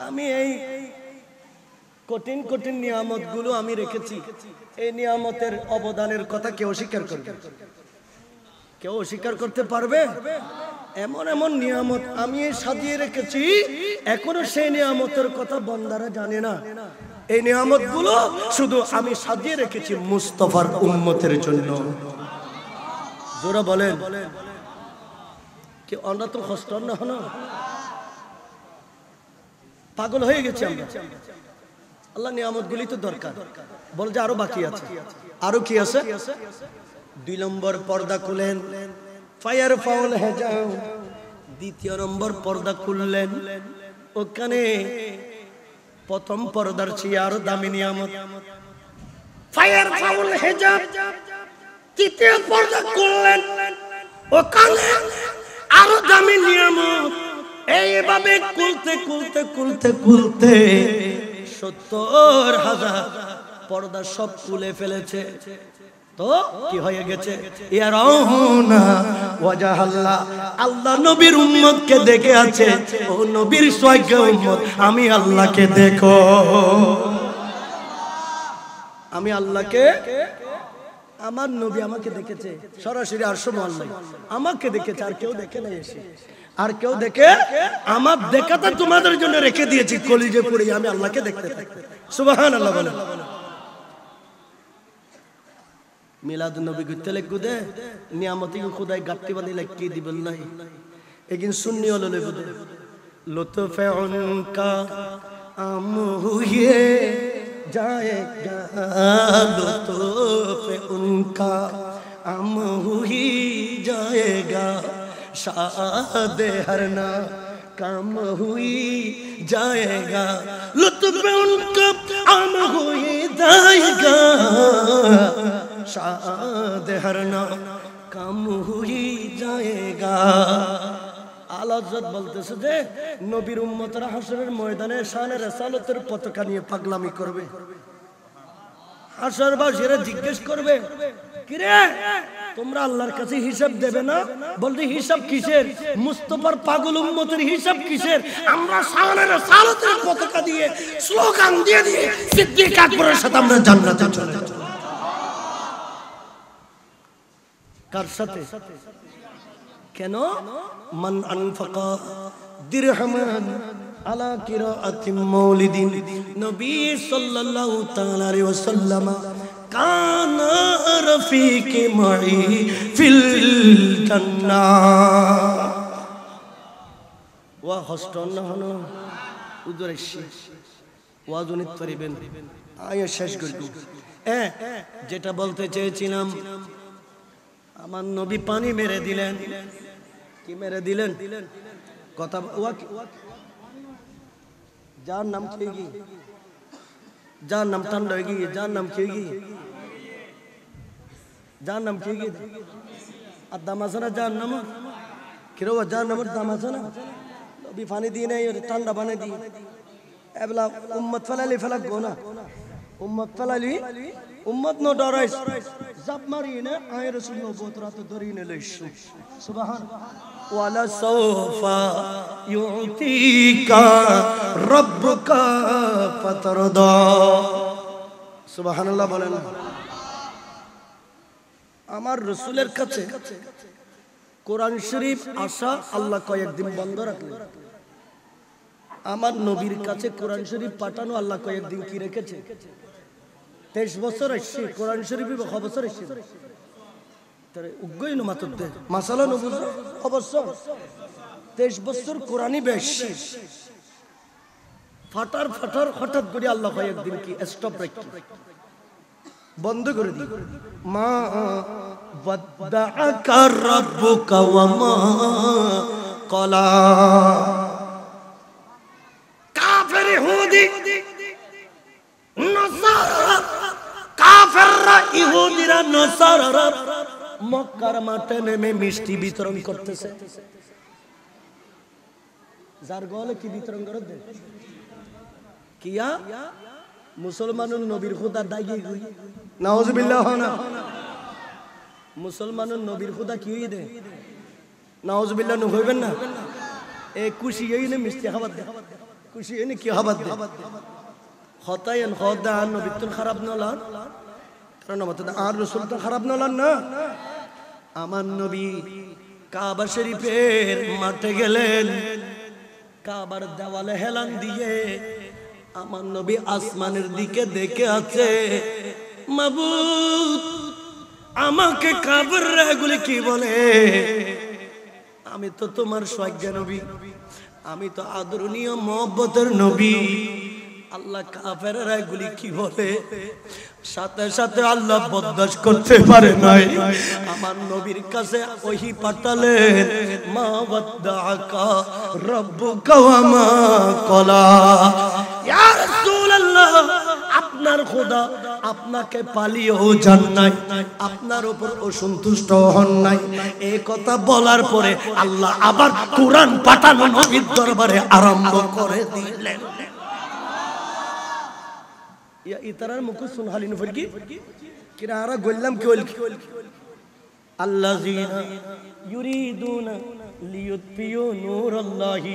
আমি এই কঠিন কঠিন নিয়ামতগুলো আমি রেখেছি এই নিয়ামতের অবদানের কথা কেউ অস্বীকার করবে কেউ অস্বীকার করতে পারবে এমন এমন নিয়ামত আমি সাজিয়ে রেখেছি এখনো সেই নিয়ামতের কথা বান্দারা জানে না এই নিয়ামতগুলো শুধু আমি সাজিয়ে রেখেছি মুস্তাফার উম্মতের জন্য জোরা বলেন কি আমরা তো কষ্ট না হলো পাগল হয়ে গেছি আমরা আল্লাহ নিয়ামতগুলি তো দরকার বল যে আরো বাকি আছে আরো কি আছে 2 নম্বর পর্দা খুলেন ফায়ার ফাউল হেজাব দ্বিতীয় নম্বর পর্দা খুললেন ওখানে প্রথম পর্দার চেয়ে আরো দামি নিয়ামত ফায়ার ফাউল হেজাব তৃতীয় পর্দা খুললেন ওখানে আরো দামি নিয়ামত এইভাবে খুলতে খুলতে খুলতে খুলতে 70,000 পর্দা সব খুলে ফেলেছে তো কি হয়ে গেছে ইয়ারাউনা ওয়াজহাল্লাহ আল্লাহ নবীর উম্মতকে দেখে আছে ও নবীর সওয়াগ্য উম্মত আমি আল্লাহকে দেখো আমি আল্লাহকে আমার নবী আমাকে দেখেছে সরাসরি আরশ মুআল্লাহ আমাকে দেখেছে আর কেউ দেখে নাই এসে আর কেউ দেখে আমার দেখাটা তোমাদের জন্য রেখে দিয়েছি কলিজে পড়ে আমি আল্লাহকে দেখতে থাকি সুবহানাল্লাহ বলেন মিলাদ নবী গুতে লেগুদে নিয়ামতি খুদাই গাত্তি বানি লাগকি দিবেন নাই একিন সুন্নি হলো লেগুদে লুতফে উনকা আম হুয়ে जाएगा लुत्फ़ उनका अम हुई जाएगा शाद हरना कम हुई जाएगा लुत्फ़ उनका अम हुई जाएगा शाद हरना कम हुई जाएगा আলাজত বলতেছে যে নবীর উম্মতরা হাসরের ময়দানে শানে রাসালতের পতাকা নিয়ে পাগলামি করবে হাসরবাসীরা জিজ্ঞেস করবে কি রে তোমরা আল্লাহর কাছে হিসাব দেবে না বলতে হিসাব কিসের মুস্তাফার পাগল উম্মতের হিসাব কিসের আমরা শানে রাসালতের পতাকা দিয়ে স্লোগান দিয়ে দিয়ে সিদ্দিক আকবরের সাথে আমরা জান্নাতে চলে যাব কার সাথে কেন মান আনফাকা দিরহামান আলা কিরাআতি মাউলিদিন নবী সাল্লাল্লাহু তাআলা আলাইহি ওয়াসাল্লাম কানা রফিকি মাই ফিল জান্নাহ ওয়া হস্টন হনো উদরেশি ওয়াজুনিত পরিবেন আয়া শেষ করব যেটা বলতে চেয়েছিলাম আমার নবী পানি মেরে দিলেন কি মেরে দিলেন কথা যার নাম কি যার নাম ঠান্ডা হয়ে গিয়ে যার নাম কি যার নাম কি আর দাম আছে না যার নাম কিরো যার নামের দাম আছে না নবী পানি দিয়ে নেই ঠান্ডা পানি দিয়ে এবলা উম্মত ফেলালি ফেলাক গো না উম্মত ফেলালি উম্মত নো ডরাইস জাব মারিনে আয় রাসূল নবুয়ত রাত ধরিনে লইছো সুবহান ওয়ালা সাওফা ইউতিকা রাব্বুকা ফাতারদা সুবহানাল্লাহ বলেন আমার রাসূলের কাছে কোরআন শরীফ আসা আল্লাহ কয়েকদিন বন্ধ রাখলেন। আমার নবীর কাছে কোরআন শরীফ পাঠানো আল্লাহ কয়েকদিন কি রেখেছে? 23 বছর আসছে কোরআন শরীফ ক বছর আসছে তারে উগ্গই ন মাত্র দে মাসালা নবুজ অবশ্য 23 বছর কোরআনই বেশি ফাটার হঠাৎ করে আল্লাহ কয়েকদিন কি স্টপ রাখি বন্ধ করে দি। মা ওয়াদ্দাআকা রাব্বুকা ওয়া মা ক্বালা। কাফের ইহুদি নাসারা, কাফেররা ইহুদিরা নাসারারা মক্কার মাঠে নেমে মিষ্টি বিতরণ করতেছে। যার গলে কি বিতরণ করে দে কিয়া মুসলমানের নবীর খোদা দাগি গই নাউজুবিল্লাহ না। মুসলমানের নবীর খোদা কি হই দে নাউজুবিল্লাহ ন হইবেন না। এ খুশি হই না মিষ্টি খাবার দে, খুশি হই না কি খাবার দে হতায়ন খোদা নবী তো খারাপ নলান কারণ আমাদের আর রাসূল তো খারাপ নলান না। আমার নবী কাবা শরীফের মাঠে গেলেন, কাবার দেওয়ালে হেলান দিয়ে আমার নবী আসমানের দিকে দেখে আছে, মাবুদ আমাকে কাবার এগুলি কি বলে? আমি তো তোমার সজ্ঞ নবী, আমি তো আদরণীয় মহব্বতের নবী, আল্লাহ কাফেররা এগুলি কি বলে? সাথে সাথে আল্লাহ বরদাস্ত করতে পারে নাই, আমার নবীর কাছে ওহী পাঠালেন, মা ওয়াদ্দাআকা রাব্বুকা ওয়া মা ক্বালা। ইয়া রাসূলুল্লাহ, আপনার খোদা আপনাকে পালিয়েও যান নাই, আপনার উপর অসন্তুষ্ট হন নাই। এই কথা বলার পরে আল্লাহ আবার কোরআন পাঠানো নবীর দরবারে আরম্ভ করে দিলেন। ইয়া ইতারার মুখ শুন হালিন ফরকি কিরারা গল্লাম কেওল আল্লাযিনা ইউরিদুনা লিয়ুতফিউ নূরাল্লাহি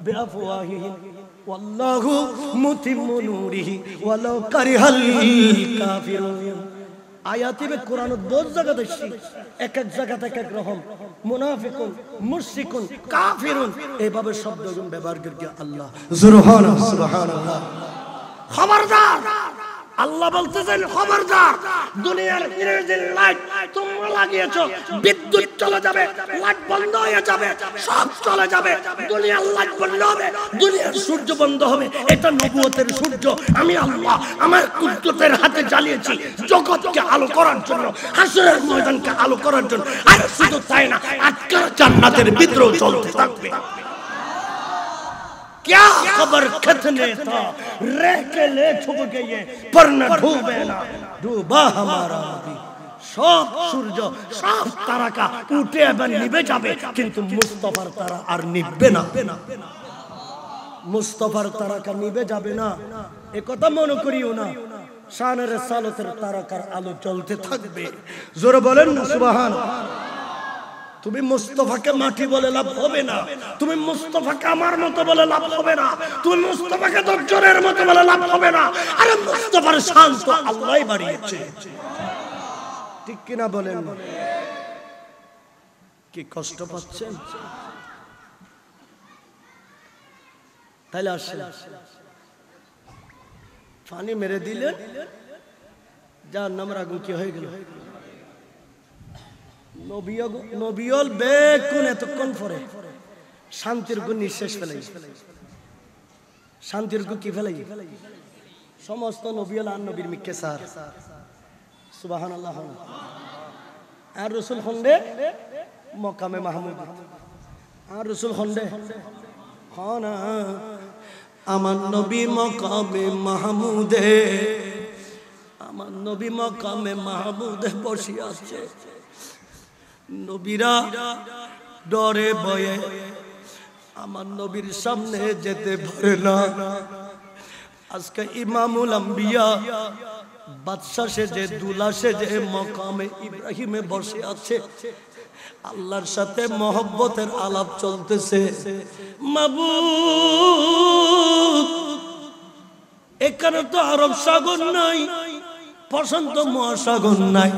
বিআফওয়াহিহিম ওয়াল্লাহু মুতিম্মু নূরিহি ওয়ালাউ কারিহাল কাফিরুন। আয়াতে বে কোরআন দোজ জায়গা দেখছি, এক এক জায়গাতে এক এক রকম মুনাফিকুন, মুশরিকুন, কাফিরুন এইভাবে শব্দগুলো ব্যবহার করে আল্লাহ সুবহানাল্লাহ। খবরদার, আল্লাহ বলতেছেন খবরদার, দুনিয়ার ইলেকট্রিক লাইট তোমরা লাগিয়েছো, বিদ্যুৎ চলে যাবে, লাইট বন্ধ হয়ে যাবে, সব চলে যাবে, দুনিয়ার লাইট বন্ধ হবে, দুনিয়ার সূর্য বন্ধ হবে। এটা নবুয়তের সূর্য আমি আল্লাহ আমার কুদরতের হাতে জ্বালিয়েছি জগৎকে আলো করার জন্য, হাসরের ময়দানকে আলো করার জন্য। আর শুধু তাই না, আজকের জান্নাতের বিদ্রোহ চলতে থাকবে। क्या खबर कितने था रह के ले छुप गए पर न डूबे ना डूबा हमारा नबी। সব সূর্য সব তারকা উঠে এবং নিভে যাবে, কিন্তু মুস্তাফার তারা আর নিভবে না। মুস্তাফার তারকা নিভে যাবে না, এ কথা মনে করিও না। শানের রিসালাতের তারকার আলো জ্বলতে থাকবে। জোরে বলেন না সুবহানাল্লাহ। তুমি মুস্তাফাকে মাটি বলে লাভ হবে না, তুমি মুস্তাফাকে আমার মতো বলে লাভ হবে না, তুমি মুস্তাফাকে দজ্জলের মতো বলে লাভ হবে না। আরে মুস্তাফার শান তো আল্লাহই বাড়িয়েছে, ঠিক কিনা বলেন? কি কষ্ট পাচ্ছেন? তাইলে আসেন, পানি মেরে দিলে জাহান্নামের আগুন কি হয়ে গেল? নবিয়ল বেকুন এতক্ষণ পরে শান্তির গুণ নিঃশ্বাস ফেলাই, শান্তির গুণ কি ফেলাই? সমস্ত নবিয়ল আর নবীর মিক্কে সার সুবহানাল্লাহ। আর রাসূল খন্ডে মকামে মাহমুদ, আর রাসূল খন্ডে খানা আমার নবী মকামে মাহমুদে, আমার নবী মকামে মাহমুদে বসে আছে। নবীরা ডরে ভয়ে আমার নবীর সামনে যেতে পারে না। আজকে ইমামুল আম্বিয়া বাদশা সেজে দুলা সেজে মকামে ইব্রাহিমে বসে আছে, আল্লাহর সাথে মহব্বতের আলাপ চলতেছে। মাবুদ, এখানে তো আরব সাগর নাই, প্রশান্ত মহাসাগর নাই,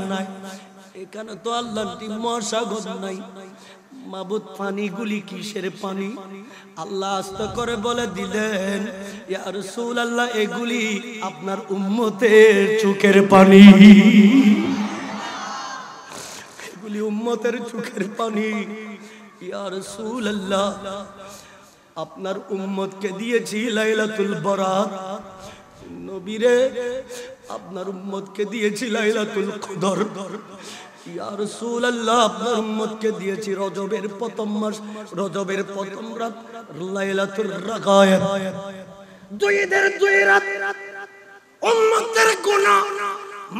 এখানে তো আল্লাহর মহাসাগর নাই, মাবুদ পানিগুলি কিসের পানি? আল্লাহ আস্তে করে বলে দিলেন, ইয়া রাসূলুল্লাহ, এগুলি আপনার উম্মতের চোখের পানি, এগুলি উম্মতের চোখের পানি। ইয়া রাসূলুল্লাহ, আপনার উম্মতকে দিয়েছি লাইলাতুল বরাত, নবীরে আপনার উম্মতকে দিয়েছি লাইলাতুল কদর। ইয়া রাসূলুল্লাহ, আপনার উম্মতকে দিয়েছি রজবের প্রথম মাস, রজবের প্রথম রাত লাইলাতুল রাগায়াত। দুই রাত উম্মতের গুনাহ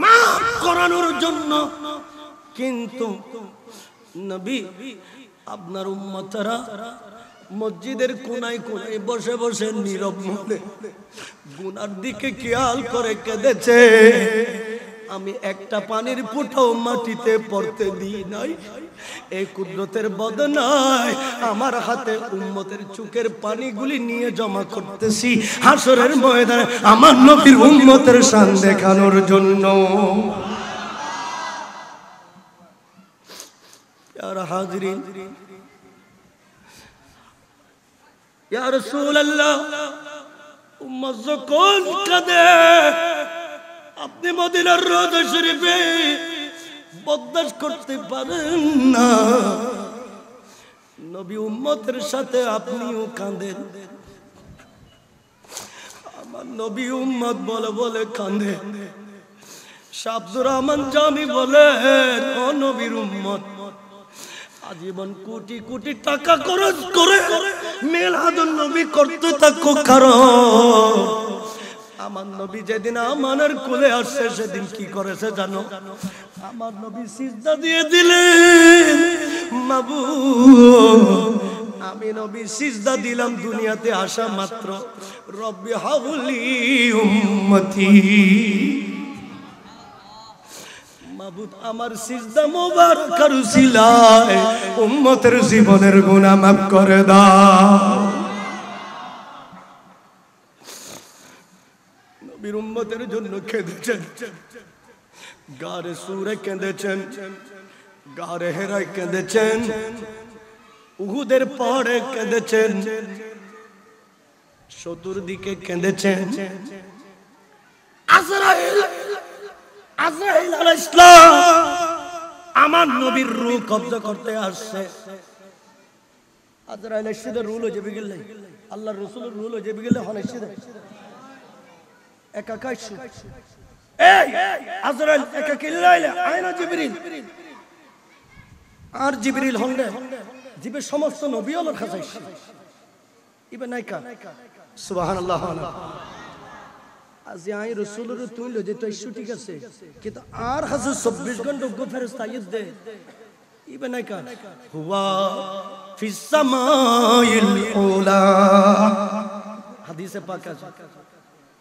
মাফ করানোর জন্য। কিন্তু নবী, আপনার উম্মতরা মসজিদের কোনায় কোনায় বসে বসে নীরব মনে গুনার দিকে খেয়াল করে কেঁদেছে। আমি একটা পানির ফোঁটাও মাটিতে পড়তে দিই নাই। এই কুদরতের বদনায় আমার হাতে উম্মতের চোখের পানিগুলি নিয়ে জমা করতেছি হাসরের ময়দানে আমার নবীর উম্মতের শান দেখানোর জন্য। ইয়া হাজিরিন, ইয়া রাসূলুল্লাহ, উম্মত যখন কাঁদে আপনি মদিনার রওজা শরীফে বরদাস্ত করতে পারেন না। নবী উম্মতের সাথে আপনিও কাঁদেন। আমার নবী উম্মত বলে বলে কাঁদে। শাহ আব্দুর রহমান জামি বলেন, ও নবীর উম্মত, আজীবন কোটি কোটি টাকা খরচ করে মিলাদুন নবী করতে থাকো, কারণ আমার নবী যেদিন আমানের কোলে আসছে সেদিন কি করেছে জানো? আমার নবী সিজদা দিয়ে দিলেন, মাবুদ আমি নবী সিজদা দিলাম দুনিয়াতে আসা মাত্র, রব্বি হাবলি উম্মতি, মাবুদ আমার সিজদা মোবারকের উসিলায় উম্মতের জীবনের গুনাহ মাফ করে দাও। নবীর উম্মতের জন্য কেঁদেছেন, গারে সুরে কেঁদেছেন, গারে হেরায় কেঁদেছেন, উহুদের পাহাড়ে কেঁদেছেন, চতুর্দিকে কেঁদেছেন। আজরাইল আলাইহিস সালাম আমার নবীর রূহ কবজা করতে আসছে। আজরাইল এসে রুল হয়ে যাবে গেলে, আল্লাহর রাসূলের রুল হয়ে যাবে গেলে হন এসে একা কাইছু, এই আজরাইল একা কিল্লাইলা আয়না জিবরিল, আর জিবরিল হন্ডে জিবে সমস্ত নবী আল্লাহর কাছে ইবে নাইকা সুবহানাল্লাহ। আজ আই রাসূলের তুই লজে তো ইস্যু ঠিক আছে, কিন্তু আর হাজার 24 ঘন্টা গো ফেরেশতা দে ইবে নাইকা হুয়া ফিস সামাইল উলা, হাদিসে পাক আছে।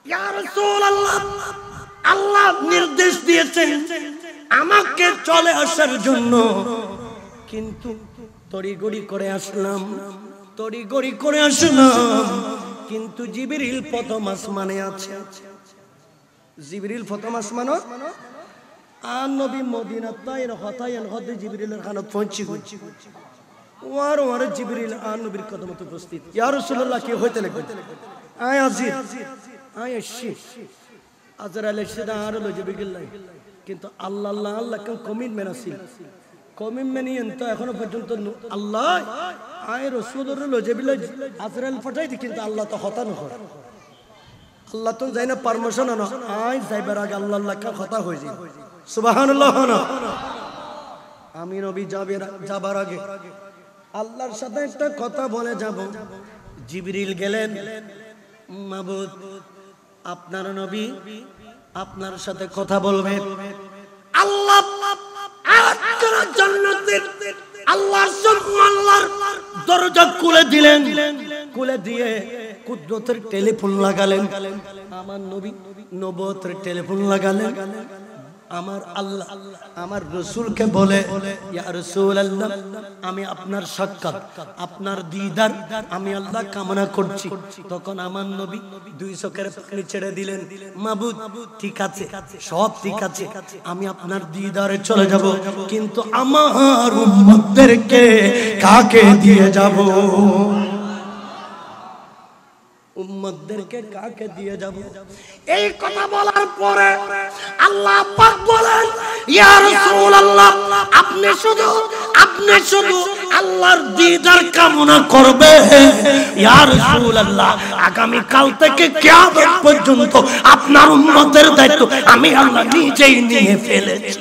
ইয়া রাসূলুল্লাহ, আল্লাহ নির্দেশ দিয়েছেন আমাকে চলে আসার জন্য, কিন্তু তড়িগড়ি করে আসলাম, তড়িগড়ি করে আসলাম, কিন্তু জিবরিল প্রথম আসমানে আছে। জিবরিল প্রথম আসমানে, আর নবী মদিনা তাইর হতায়ন হতে জিবরিলের খানাত পৌঁছি গেছে। ওয়ার জিবরিল আর নবীর কদমে উপস্থিত। ইয়া রাসূলুল্লাহ, কি হইতে লাগবে? আয় আজির আয় এসছি। আজরাইল এসে আর লজে বিগিল্লাই, কিন্তু আল্লাহ আল্লাহ আল্লাহ কেন কমিটমেন্ট আছে, কমিটমেন্ট তো এখনো পর্যন্ত আল্লাহ আয় রাসূলের লজে বিলাই আজরাইল পাঠাইতে, কিন্তু আল্লাহ তো হতা নয়, আল্লাহ তো যাই না পারমিশন না, আয় যাইবার আগে আল্লাহ আল্লাহ কা হতা হয়ে যায়। সুবহানাল্লাহ। আমি নবী যাবার আগে আল্লাহর সাথে একটা কথা বলে যাব। জিবরিল গেলেন, মাবুদ আপনার নবী আপনার সাথে কথা বলবে। আল্লাহ জান্নাতের আল্লাহর দরজা খুলে দিলেন, খুলে দিয়ে কুদরতের টেলিফোন লাগালেন, আমার নবী নবুয়তের টেলিফোন লাগালেন। আমার আল্লাহ আমার রাসূলকে বলে, ইয়া রাসূলুল্লাহ, আমি আপনার সাক্ষাৎ, আপনার দিদার আমি আল্লাহ কামনা করছি। তখন আমার নবী দুই চোখের পানি ছেড়ে দিলেন, মাবুদ ঠিক আছে, সব ঠিক আছে, আমি আপনার দিদারে চলে যাব, কিন্তু আমার উম্মতদেরকে কাকে দিয়ে যাব? উম্মতদেরকে কাকে দিয়ে যাব? এই কথা বলার পরে আল্লাহ পাক বলেন, ইয়া রাসূলুল্লাহ, আপনি শুধু আল্লাহর দিদার কামনা করবে। ইয়া রাসূলুল্লাহ, আগামী কাল থেকে কিয়ামত পর্যন্ত আপনার উম্মতের দায়িত্ব আমি আল্লাহ নিজেই নিয়ে ফেলেছি।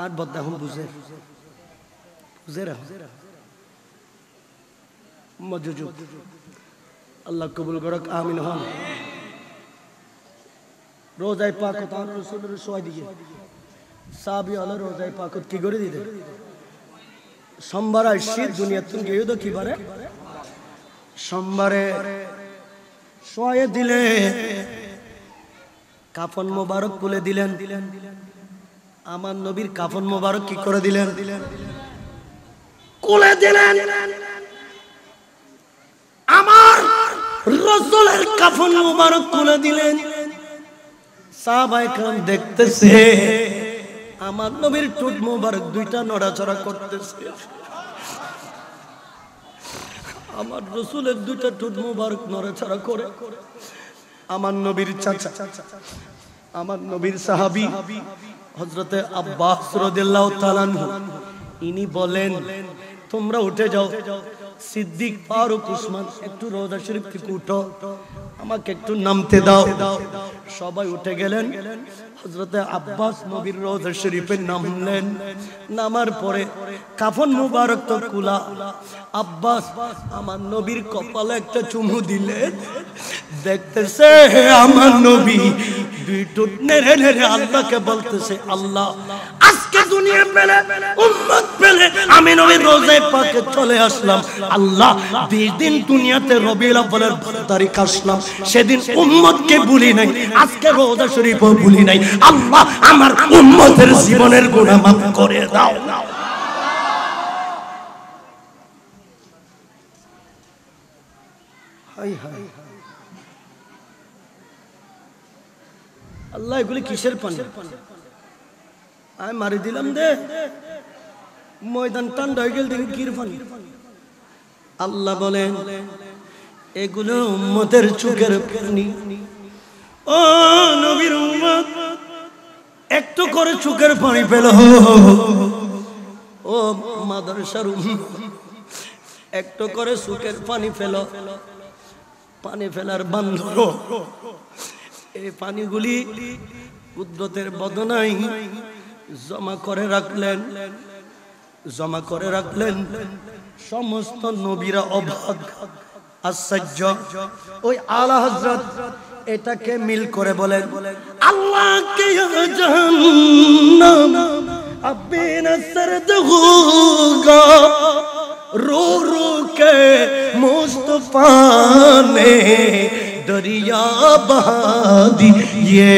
আর বদ্দা হুম বুঝে মজুজু আল্লাহ কবুল করক, আমিন হন। রোজায় পাক তার রাসূলের সোয়াই দিয়ে সাহাবী হলো রোজায় পাক কি করে দিতে সোমবার আসি দুনিয়া তুমি গিয়ে তো কি পারে সোমবারে সোয়ে দিলে কাফন মোবারক খুলে দিলেন। আমার নবীর কাফন মোবারক কি করে দিলেন? খুলে দিলেন। আমার রাসূলের কাফন মোবারক খুলে দিলেন। সাহাবায়ে কেরাম দেখতেছে আমার নবীর ঠোঁট মোবারক দুইটা নড়াচড়া করতেছে। আমার রাসূলের দুইটা ঠোঁট মোবারক নড়াচড়া করে। আমার নবীর চাচা, আমার নবীর সাহাবী হযরতে আব্বাস রাদিয়াল্লাহু তাআলা আনহু, ইনি বলেন তোমরা উঠে যাও, সিদ্দিক ফারুক উসমান একটু রওজা শরীফ থেকে উঠো, আমাকে একটু নামতে দাও। সবাই উঠে গেলেন। হযরতে আব্বাস নবীর রওজা শরীফে নামলেন। নামার পরে কাফন মুবারক তো খোলা। আব্বাস আমার নবীর কপালে একটা চুমু দিলেন। দেখতেছে আমার নবী দুই ঠোঁট নেড়ে নেড়ে আল্লাহকে বলতেছে, আল্লাহ আজকে দুনিয়া পেলে উম্মত পেলে আমি নবীর রোজায় পাকে চলে আসলাম। আল্লাহ 20 দিন দুনিয়াতে রবিউল আউয়ালের 12 তারিখ আসলাম, সেদিন উম্মতকে ভুলি নাই, আজকে রোজা শরীফও ভুলি নাই। আল্লাহ আমার উম্মতের জীবনের গুনাহ মাফ করে দাও। হাই হাই আল্লাহ, এগুলি কিসের পানি? আমি মারি দিলাম দে, ময়দান ঠান্ডা হয়ে গেল, দেখি কির পানি। আল্লাহ বলেন এগুলো উম্মতের চোখের পানি। ও নবীর উম্মত, একটু করে চোখের পানি পেল। ও মাদ্রাসার উম্মত, একটু করে চোখের পানি ফেল। পানি ফেলার বান্দর এই পানিগুলি কুদরতের বদনায় জমা করে রাখলেন, জমা করে রাখলেন। সমস্ত নবীরা অবাক আশ্চর্য। ওই আলা হযরত এটাকে মিল করে বলেন, আল্লাহ কে জাহান্নাম আবে না সরদ হোগা, रो रो के मुस्तफा ने दरिया बहा दिए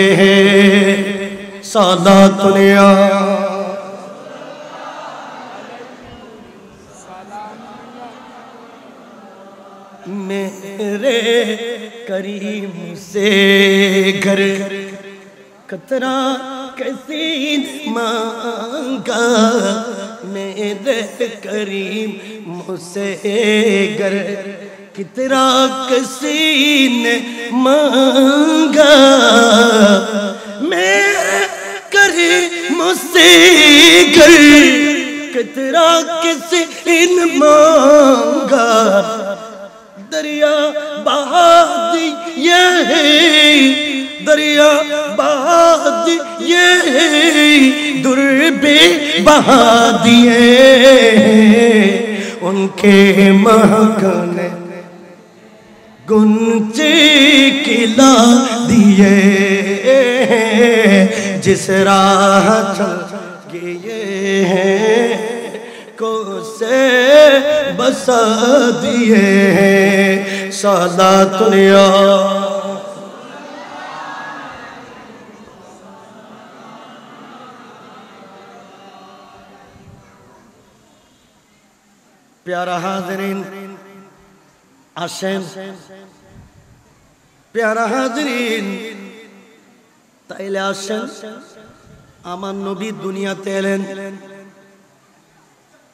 सालात दुनिया। मेरे करीम से घर कतरा कैसी मांगा, मेरे करीम मुझसे घर कितना किसी ने मांगा, मेरे करीम मुझसे घर कितना किसी ने मांगा। दरिया बहा दिए, दरिया बहा दिए, दुर्बे बहा दिए, उनके महकने गुंजे खिला दिए, जिस राह चल गए हैं को से बसा दिए सलातुन या प्यारा हाज़रीन आशें प्यारा हाज़रीन ताइले आशें आमान नबी दुनिया तेलेन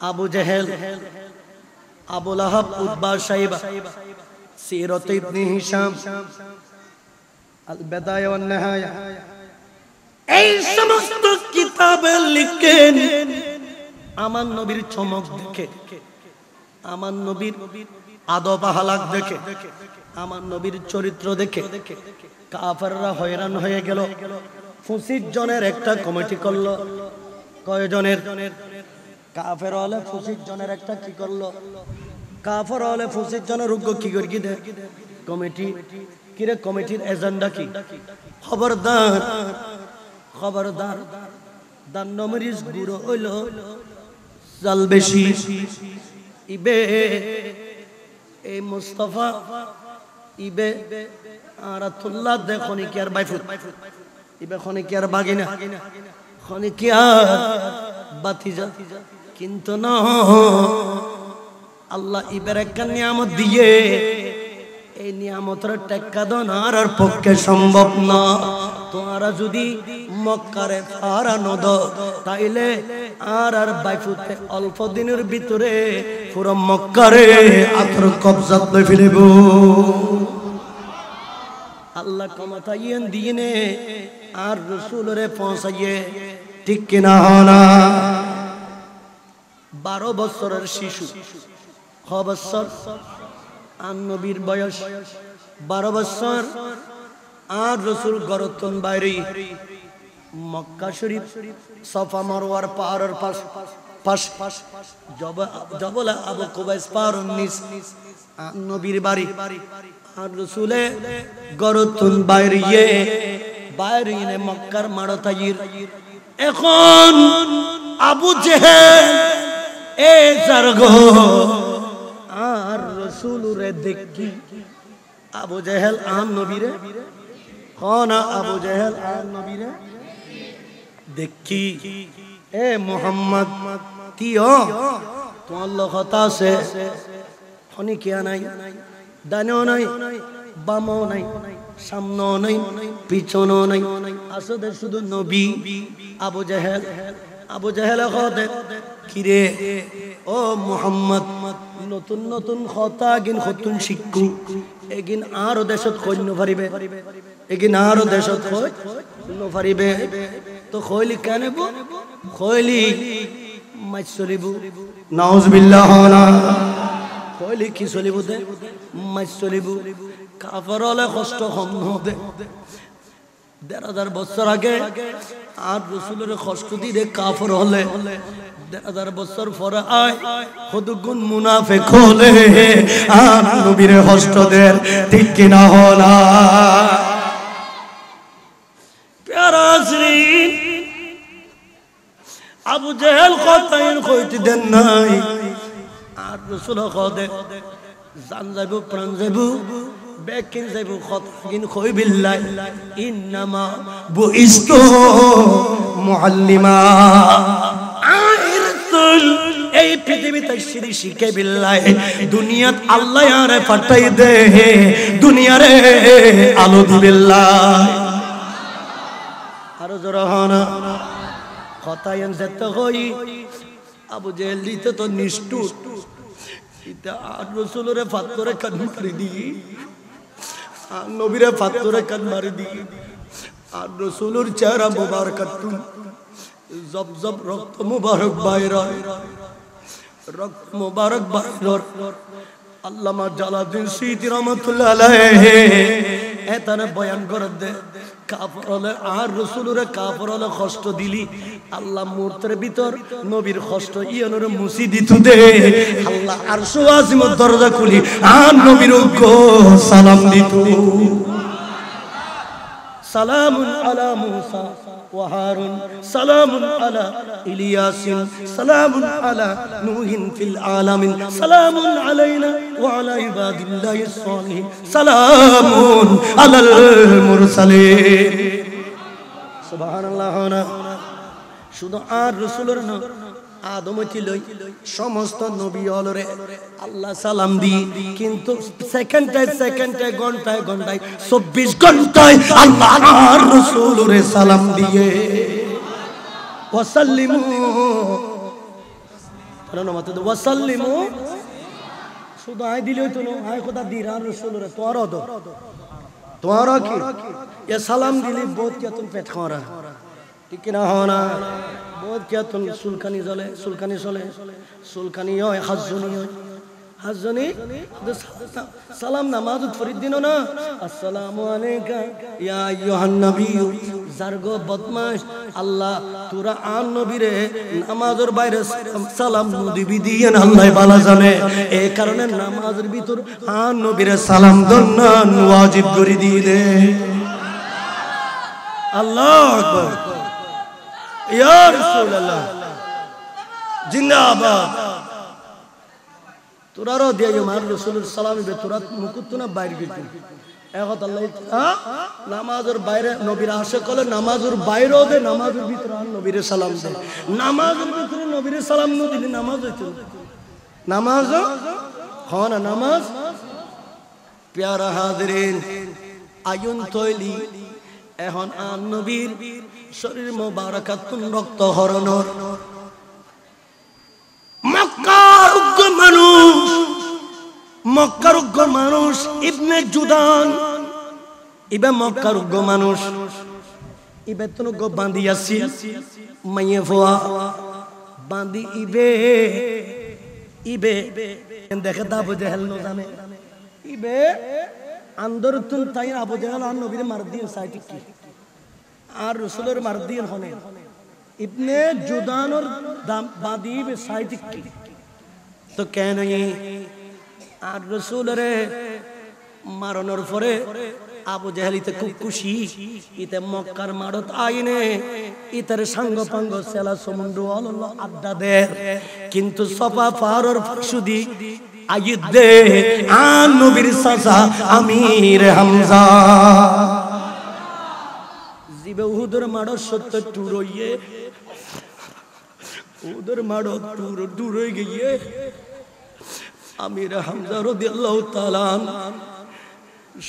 আবু জেহেল আবু লাহাব উতবা শাইবা সিরাত ইবনে হিশাম আল বিদায়া ওয়ান নিহায়া এই সমস্ত কিতাবে লিখেন আমার নবীর চমক দেখে আমার নবীর আদব আখলাক দেখে আমার নবীর চরিত্র দেখে কাফেররা হয়রান হয়ে গেল 25 জনের একটা কমিটি করলো কয়জনের কাফের হলে 25 জনের একটা কি করলো কাফের হলে 25 জনের উগ্র কি করে কি দে কমিটি কিরে কমিটির এজেন্ডা কি খবরদার খবরদার দান নমরিস গুরু হইলো জাল বেশি ইবে এই মুস্তাফা ইবে আরাতুল্লাহ দেখনি কি আর বাইফুত ইবে খনি কি আর বাগিনা খনি কি আর বাতিজা কিন্তু না আল্লাহ ইবের একটা নিয়ামত দিয়ে এই নিয়ামতের টেক্কা দনার আর পক্ষে সম্ভব না তোমরা যদি মক্কারে ফারানো দাও তাইলে আর বাইফুতে অল্প দিনের ভিতরে পুরো মক্কারে আতর কবজা লই ফেলব আল্লাহ ক্ষমতা ইয়েন দিনে আর রাসূলরে পৌঁছাইয়ে ঠিক কিনা হনা 12 বছরের শিশু 6 বছর আর নবীর বয়স 12 বছর আর রাসূল গরতন বাইরে মক্কা শরীফ সাফা মারওয়ার পাহাড়ের পাশ জবল আবু কুবাইস পাহাড়ের নিচ নবীর বাড়ি আর রাসূলে গরতন বাইরে মক্কার মারতাইর এখন আবু জেহেল এ জারগো আর রাসূলরে দেখি আবু জেহেল আর নবীরে কোনা আবু জেহেল আর নবীরে দেখি এ মোহাম্মদ কিও তোমার কথা আছে ফনি কিয়া নাই দানেও নাই বামও নাই সামনেও নাই পিছনেও নাই আসলে শুধু নবী আবু জেহেল খোদে কিরে ও মোহাম্মদ নতুন নতুন কথা গিন নতুন শিক্ষু এগিন আরো দেশত কইন্য পারিবে এগিন আরো দেশত কইন্য পারিবে তো কইলি কেনব কইলি মাছ চলিব নাউজুবিল্লাহ না কইলি কি চলিব দে মাছ চলিব কাফের হলে কষ্ট কম হবে 1000 বছর আগে আর রাসূলের কষ্ট দিলে কাফের হলে 1000 বছর পরে আয় কতগুণ মুনাফিক হলে আর নবীর কষ্ট দেন ঠিক কি না হলা প্যারা শ্রী আবু জেহেল কথাইন কইতে দেন নাই আর রাসূল কদে জান যাইব প্রাণ যাইব বেকিন যাইব খতগিন কই বিল্লাহ ইন্নামা বুইস্তু মুআল্লিমা আইরতুল এই পৃথিবীতে শিরি শিখে বিল্লাহ দুনিয়াত আল্লাহ আরে পাঠাই দে দুনিয়ারে আলো দিবিল্লাহ আর জরহানা কথায়ন যেত হই আবু জেহেল দিতে তো নিষ্ঠুর এটা আর রাসূলের ফাতরে কান মারি দি আর নবীর ফাতরে কান মারি দি আর রাসূলের চেহারা মুবারক জব জব রক্ত মুবারক বাইর রক্ত মুবারক বাইর আল্লামা জালালউদ্দিন সুয়ুতী রাহমাতুল্লাহ আলাইহি এতারে বয়ান করে দে কাফর হলে আর রাসূলের কাফর হলে কষ্ট দিলি আল্লাহ মুহূর্তের ভিতর নবীর কষ্ট ইয়ানোর মুছি দিত দে আল্লাহ আরশ আজিমত দরজা খুলি আর নবীর গো সালাম দিত সালামুন আলা মুসা ওয়া হারুন সালামুন আলা ইলিয়াসিন সালামুন আলা নূহিন ফিল আলামিন সালামুন আলাইনা ওয়া আলা ইবাদিল্লাহিস সালিহিন সালামুন আলাল মুরসালিন সুবহানাল্লাহ। শুধু আর রাসূলের না আদম ছিল সমস্ত নবী অলরে আল্লাহ সালাম দি, কিন্তু সেকেন্ডে ঘন্টায় 24 ঘন্টায় আল্লাহ আর রাসূলরে সালাম দিয়ে ওয়াসাল্লিমু ওয়াসাল্লিমু শুধু আই দিলেই তো আয় খোদা দির আর রাসূলরে তোমার কি এ সালাম দিলে বহুত কে তুমি পেট খাওয়া ঠিক না হনা বহুত কে তুমি সুলকানি চলে সুলকানি হয় হাজনি সালাম নামাজ ফরিদ দিন না আসসালামু আলাইকা ইয়া আইয়ুহান নবী জারগো বদমাশ আল্লাহ তোরা আন নবীরে নামাজের বাইরে সালাম দিবি দিয়ে আল্লাহ ভালো জানে, এই কারণে নামাজের ভিতর আন নবীরে সালাম দন্নান ওয়াজিব করে দিলে। আল্লাহু আকবার ইয়া রাসূলুল্লাহ জিন্দাবাদ। তোরারও দিয়ে মার রাসূলের সালাম বে তোরা মুকুত না বাইরে গিয়ে এখন আল্লাহ নামাজের বাইরে নবীর আশা করলে নামাজের বাইরেও দে নামাজের ভিতরে নবীরে সালাম দে, নামাজের ভিতরে নবীরে সালাম না দিলে নামাজ হইতো নামাজ হয় না নামাজ। প্যারা হাজরিন আয়ুন তৈলি এখন আন নবীর শরীর মোবারকাতুন রক্ত হরণর মক্কার উগ্র মানুষ ইবনে জুদান ইবে মক্কার উগ্র মানুষ ইবে তো গো বাঁধি আসি মাইয়ে ফোয়া বাঁধি ইবে দেখে দা আবু জাহেল নো জানে ইবে আন্দর তুন তাই আবু জাহেল আর নবীরে মার দিয়ে সাইটি কি আর রাসূলের মার দিয়ে হনে ইবনে জুদানর দাম বাঁধি ইবে সাইটি কি তো কেন আর রাসূলরে মারনোর পরে আবু জাহেল ইতে খুব খুশি, ইতে মক্কার মারত আইনে ইতার সাঙ্গ পাঙ্গ সেলা সমুদ্র আল্লাহ আড্ডা দে, কিন্তু সফা পাহাড়ের সুদি আইদ দে আন নবীর চাচা আমির হামজা জিবে উহুদের মারত 70 টুর হইয়ে উহুদের মারত টুর হয়ে গিয়ে আমির হামজা রাদিয়াল্লাহু তাআলা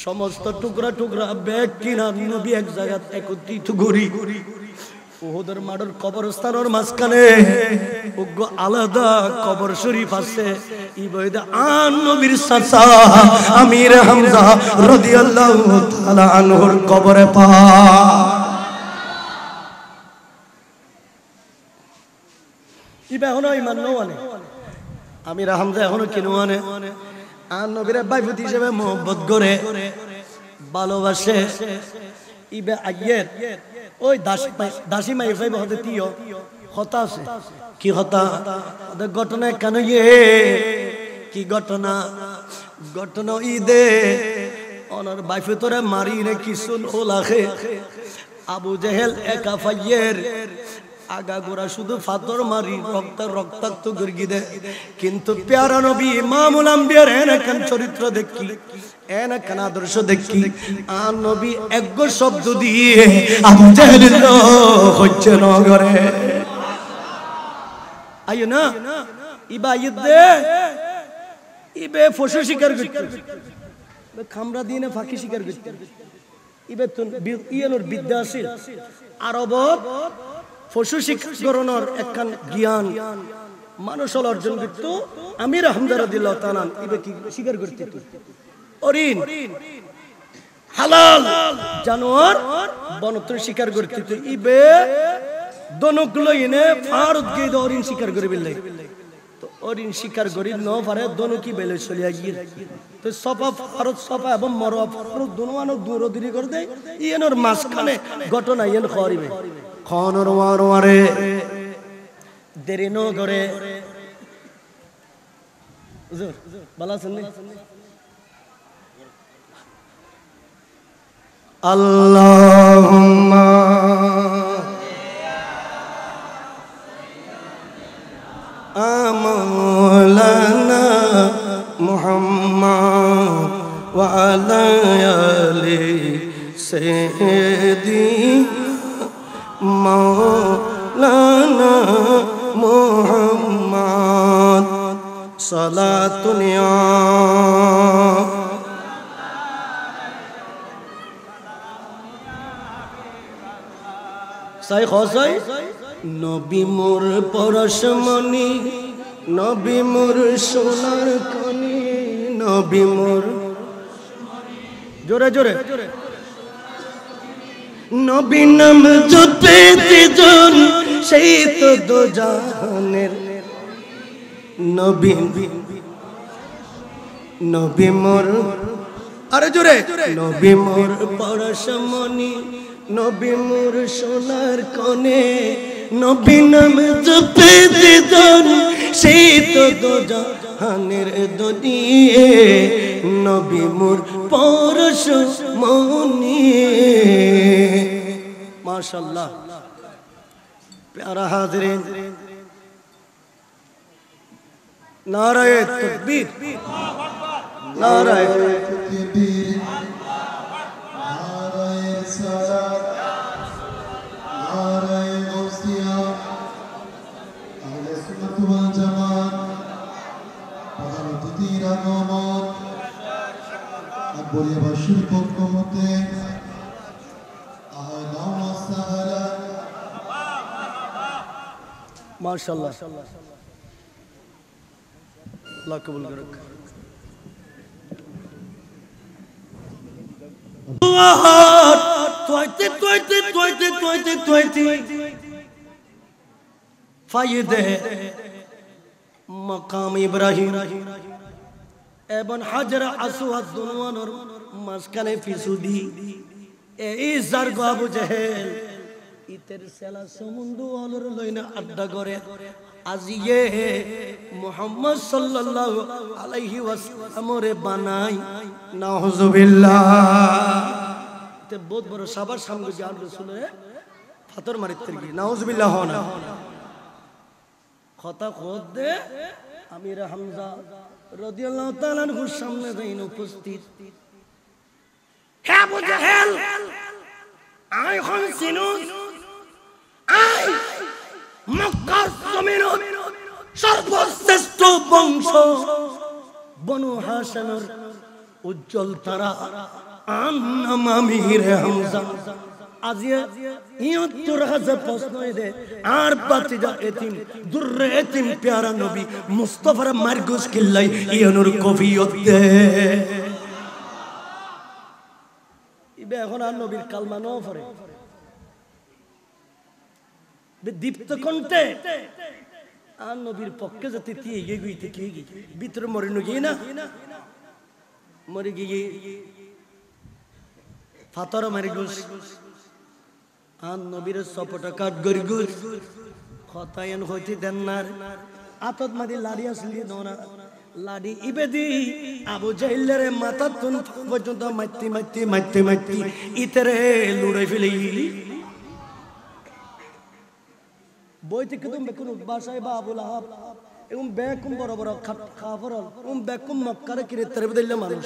সমস্ত টুকরা ব্যাগ কিনা নবী এক জায়গা একত্রিত করি উহুদের মাঠের কবরস্থানের মাঝখানে আলাদা কবর শরীফ আছে, ইবাদে আন নবীর চাচা আমির হামজা রাদিয়াল্লাহু তাআলা আনহুর কবরে পা ইবা হলো ইমান নওয়ানে আমির হামজা এখনো কিনো আনে আর নবীর বাইফুত হিসেবে মোহব্বত করে ভালোবাসে ইবে আইয়ের ওই দাসী মাই ফাইব হতে তিও হতা আছে কি হতা ওদের ঘটনা কেন কি ঘটনা ঈদে ওনার বাইফুতরে মারি রে কিছু ওলাখে আবু জেহেল একা ফাইয়ের আগা গোড়া শুধু ফাতর মারি রক্তাক্ত গর্গি দে, কিন্তু প্যারা নবী ইমামুল আম্বিয়ার এনাকান চরিত্র দেখি এনাকান আদর্শ দেখি আর নবী এক শব্দ দিয়ে আবু জাহেল হচ্ছে নগরে আইও না ইবা ইদে ইবে ফসল শিকার করতে খামরা দিনে ফাঁকি শিকার করতে ইবে তো ইয়ানোর বিদ্যা আছে আরব পশু শিক্ষার একখান জ্ঞান মানুষ অর্জন করতো আমির হামজা রাদিয়াল্লাহু তাআলা ইবে কি স্বীকার করতে অরিন হালাল জানোয়ার বনত্র স্বীকার করতে ইবে দনগুলো এনে ফারত গিয়ে অরিন স্বীকার করে বিল্লাই তো অরিন স্বীকার করি ন পারে দনু কি বেলে চলিয়া গিয়ে তো সফা ফারত সফা এবং মরওয়া ফারত দনওয়ানো দূরদূরি করে দেয় ইয়েনর মাঝখানে ঘটনা ইয়েন করিবে খনর ওয়ারে দেরি ন করে হুজুর ভালো আছেন আল্লাহুম্মা আমালানা মুহাম্মদ ওয়া আলা আলি সাইয়্যিদিনা মাওলানা মুহাম্মদ সালাতুন ইয়া সাই খসাই নবী মোর পরশমণি নবী মোর সোনার খনি নবী মোর জোরে জোরে নবী নাম জপেতে জন সেই তো দো জাহানের নবী নবী মোর আরে জোরে নবী মোর পরশমণি নবী মোর সোনার কনে নবী নাম জপেতে জন সেই তো দো জাহানের দুনিয়ে নবী মোর পরশমণি মাশাআল্লাহ প্যারা হাজরিন নারায়ে তাকবীর নারায়ে তাকবীর নারায়ে সালাত নারায়ে গাউসিয়া আহলে সুন্নাত ওয়াল জামাত প্রধান অতিথির আগমন আকবরিয়াবাসীর পক্ষ হতে আহলান ওয়া সাহলান মাশাআল্লাহ আল্লাহ কবুল করুক ফায়দে মাকাম ইব্রাহিম এবং হাজর আসওয়াদ দুনওয়ানোর মাঝখানে ফিসুদি এই জারগো আবু জেহেল ইতের সেলা সমুন্দ অলর লইনা আড্ডা করে আজিয়ে মুহাম্মদ সাল্লাল্লাহু আলাইহি ওয়াসাল্লামরে বানাই নাউজুবিল্লাহ তে বহুত বড় সাবার সামনে জান রাসূলে ফাতর মারিতে গি নাউজুবিল্লাহ না কথা খোদ দে আমির হামজা রাদিয়াল্লাহু তাআলা আনহুর সামনে যাইন উপস্থিত হে আবু জেহেল আই হন সিনুস আই মক্কার জমিনত সর্বশ্রেষ্ঠ বংশ বনু হাশিমের উজ্জ্বল তারা নাম আমির হামজা আজিয়া ৭৯,০০০ প্রশ্ন দে আর বাতিজা এতিম দুররে এতিম প্যারা নবী মুস্তাফার মারগুস কিল্লাই ইয়ানুর কফিয়ত দে ইবে এখন আর নবীর কালমা ন পড়ে দীপ্ত কণ্ঠে আর নবীর পক্ষে যাতে তিয়ে গিয়ে গইতে কি ভিতরে মরে গিয়ে না মরে গিয়ে ফাতর মারি গুস আর নবীর সপটা কাট গরি গুস খতায়ন হইতে দেন না আতত মাদি লাড়ি আসলি দোনা লাড়ি ইবেদি আবু জাহিলের মাথা তুন পর্যন্ত মাইতে মাইতে মাইতে মাইতে ইতরে লুড়াই ফেলে বইতে কিন্তু বেকুন বাসায় বা আবুল আহাব এবং বেকুম বড় বড় খাফরল এবং বেকুম মক্কারে কিরে তরবে দিলে মানুষ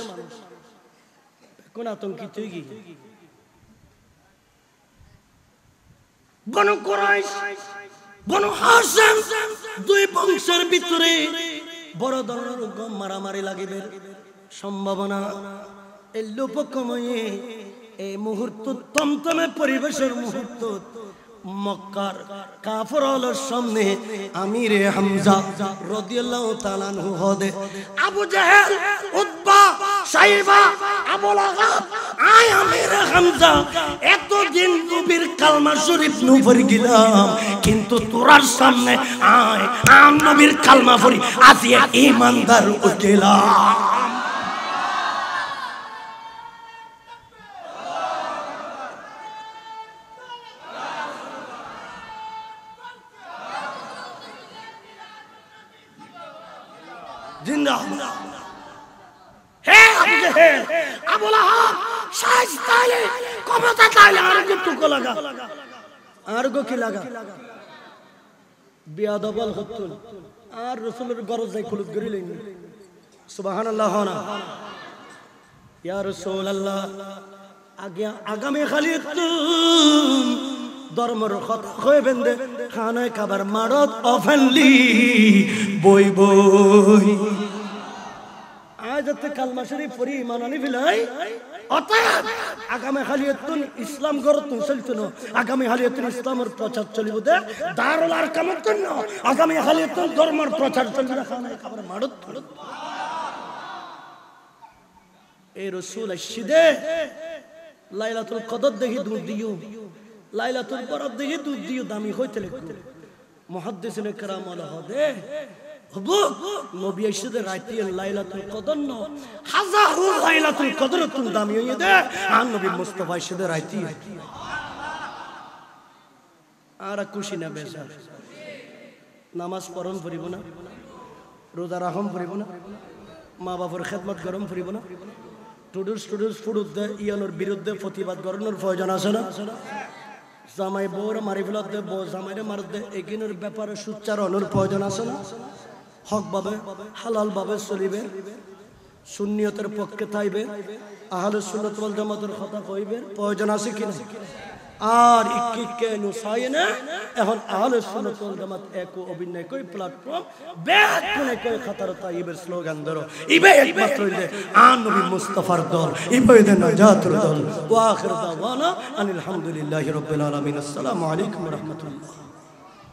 বেকুন আতঙ্কিত হয়ে গিয়ে বনু কুরাইশ বনু হাশিম দুই বংশের ভিতরে বড় ধরনের মারামারি লাগিবে সম্ভাবনা এই লোপকময়ে এই মুহূর্ত তমতমে পরিবেশের মুহূর্ত মক্কার কাফরদের সামনে আমির হামজা রাদিয়াল্লাহু তাআলা আনহু হদে আবু জাহেল উতবা সাইবা আবু লাহাব আই আমির হামজা এতদিন নবীর কালমা শরীফ নবর গিলাম কিন্তু তোরার সামনে আয় আম নবীর কালমা পড়ি আজিয়া ঈমানদার উঠলাম ক্ষমতা চাইলে আর টুকো লাগা আর গো কি লাগা বিয়াদবল হতুন আর রাসূলের গরজ যাই খুলুক গরিলেন সুবহানাল্লাহ না ইয়া রাসূলুল্লাহ আগামী খালিদ ধর্মের কথা কই বেন্দে খানায় খাবার মারত অফেনলি বই বই আজতে কালমা শরীফ পড়ি ঈমান আনি ফিলাই অতএব আগামী খালিয়াতুন ইসলাম গড়তুন চলতুন আগামী খালিয়াতুন ইসলামের প্রচার চলিব দে দারুল আরকামত ন আগামী খালিয়াতুন ধর্মের প্রচার চলিব খানায় খাবার মারত এই রাসূল আশিদে লাইলাতুল কদর দেখি দুধ দিও লাইলাতুল বরাত দেখি দুধ দিও দামি হইতে লিখো মুহাদ্দিসিনে কেরাম ওয়ালা হবে হবু নবী আশিদে রাইতে লাইলাতুল কদর ন হাজারো লাইলাতুল কদর তুন দামি হইয়ে দে আর নবী মুস্তাফা আশিদে রাইতে আর খুশি না বেজার নামাজ পড়ন পড়িব না রোজা রাখম পড়িব না মা বাবার খেদমত গরম পড়িব না স্টুডেন্টস বিরুদ্ধে ইয়ানোর বিরুদ্ধে প্রতিবাদ করানোর প্রয়োজন আছে না জামাই বউর মারি ফেলার দে বউ জামাইরে মার দে এগিনের ব্যাপারে সুচ্চারণের প্রয়োজন আছে না হক ভাবে হালাল ভাবে চলিবে সুন্নিয়তের পক্ষে থাইবে আহলে সুন্নাত ওয়াল জামাতের কথা কইবে প্রয়োজন আছে কিনা আর ইক্কিকে নুসাইনা এখন আহলে সুন্নাত ওয়াল জামাত এক অভিনয় কই প্ল্যাটফর্ম বেদ কোনে কই খাতার তাইবের স্লোগান ধরো ইবে একমাত্র ইলে আন নবী মুস্তাফার দল ইবে দে নাজাতুর দল ওয়া আখির দাওয়ানা আনিল হামদুলিল্লাহি রাব্বিল আলামিন আসসালামু আলাইকুম ওয়া রাহমাতুল্লাহ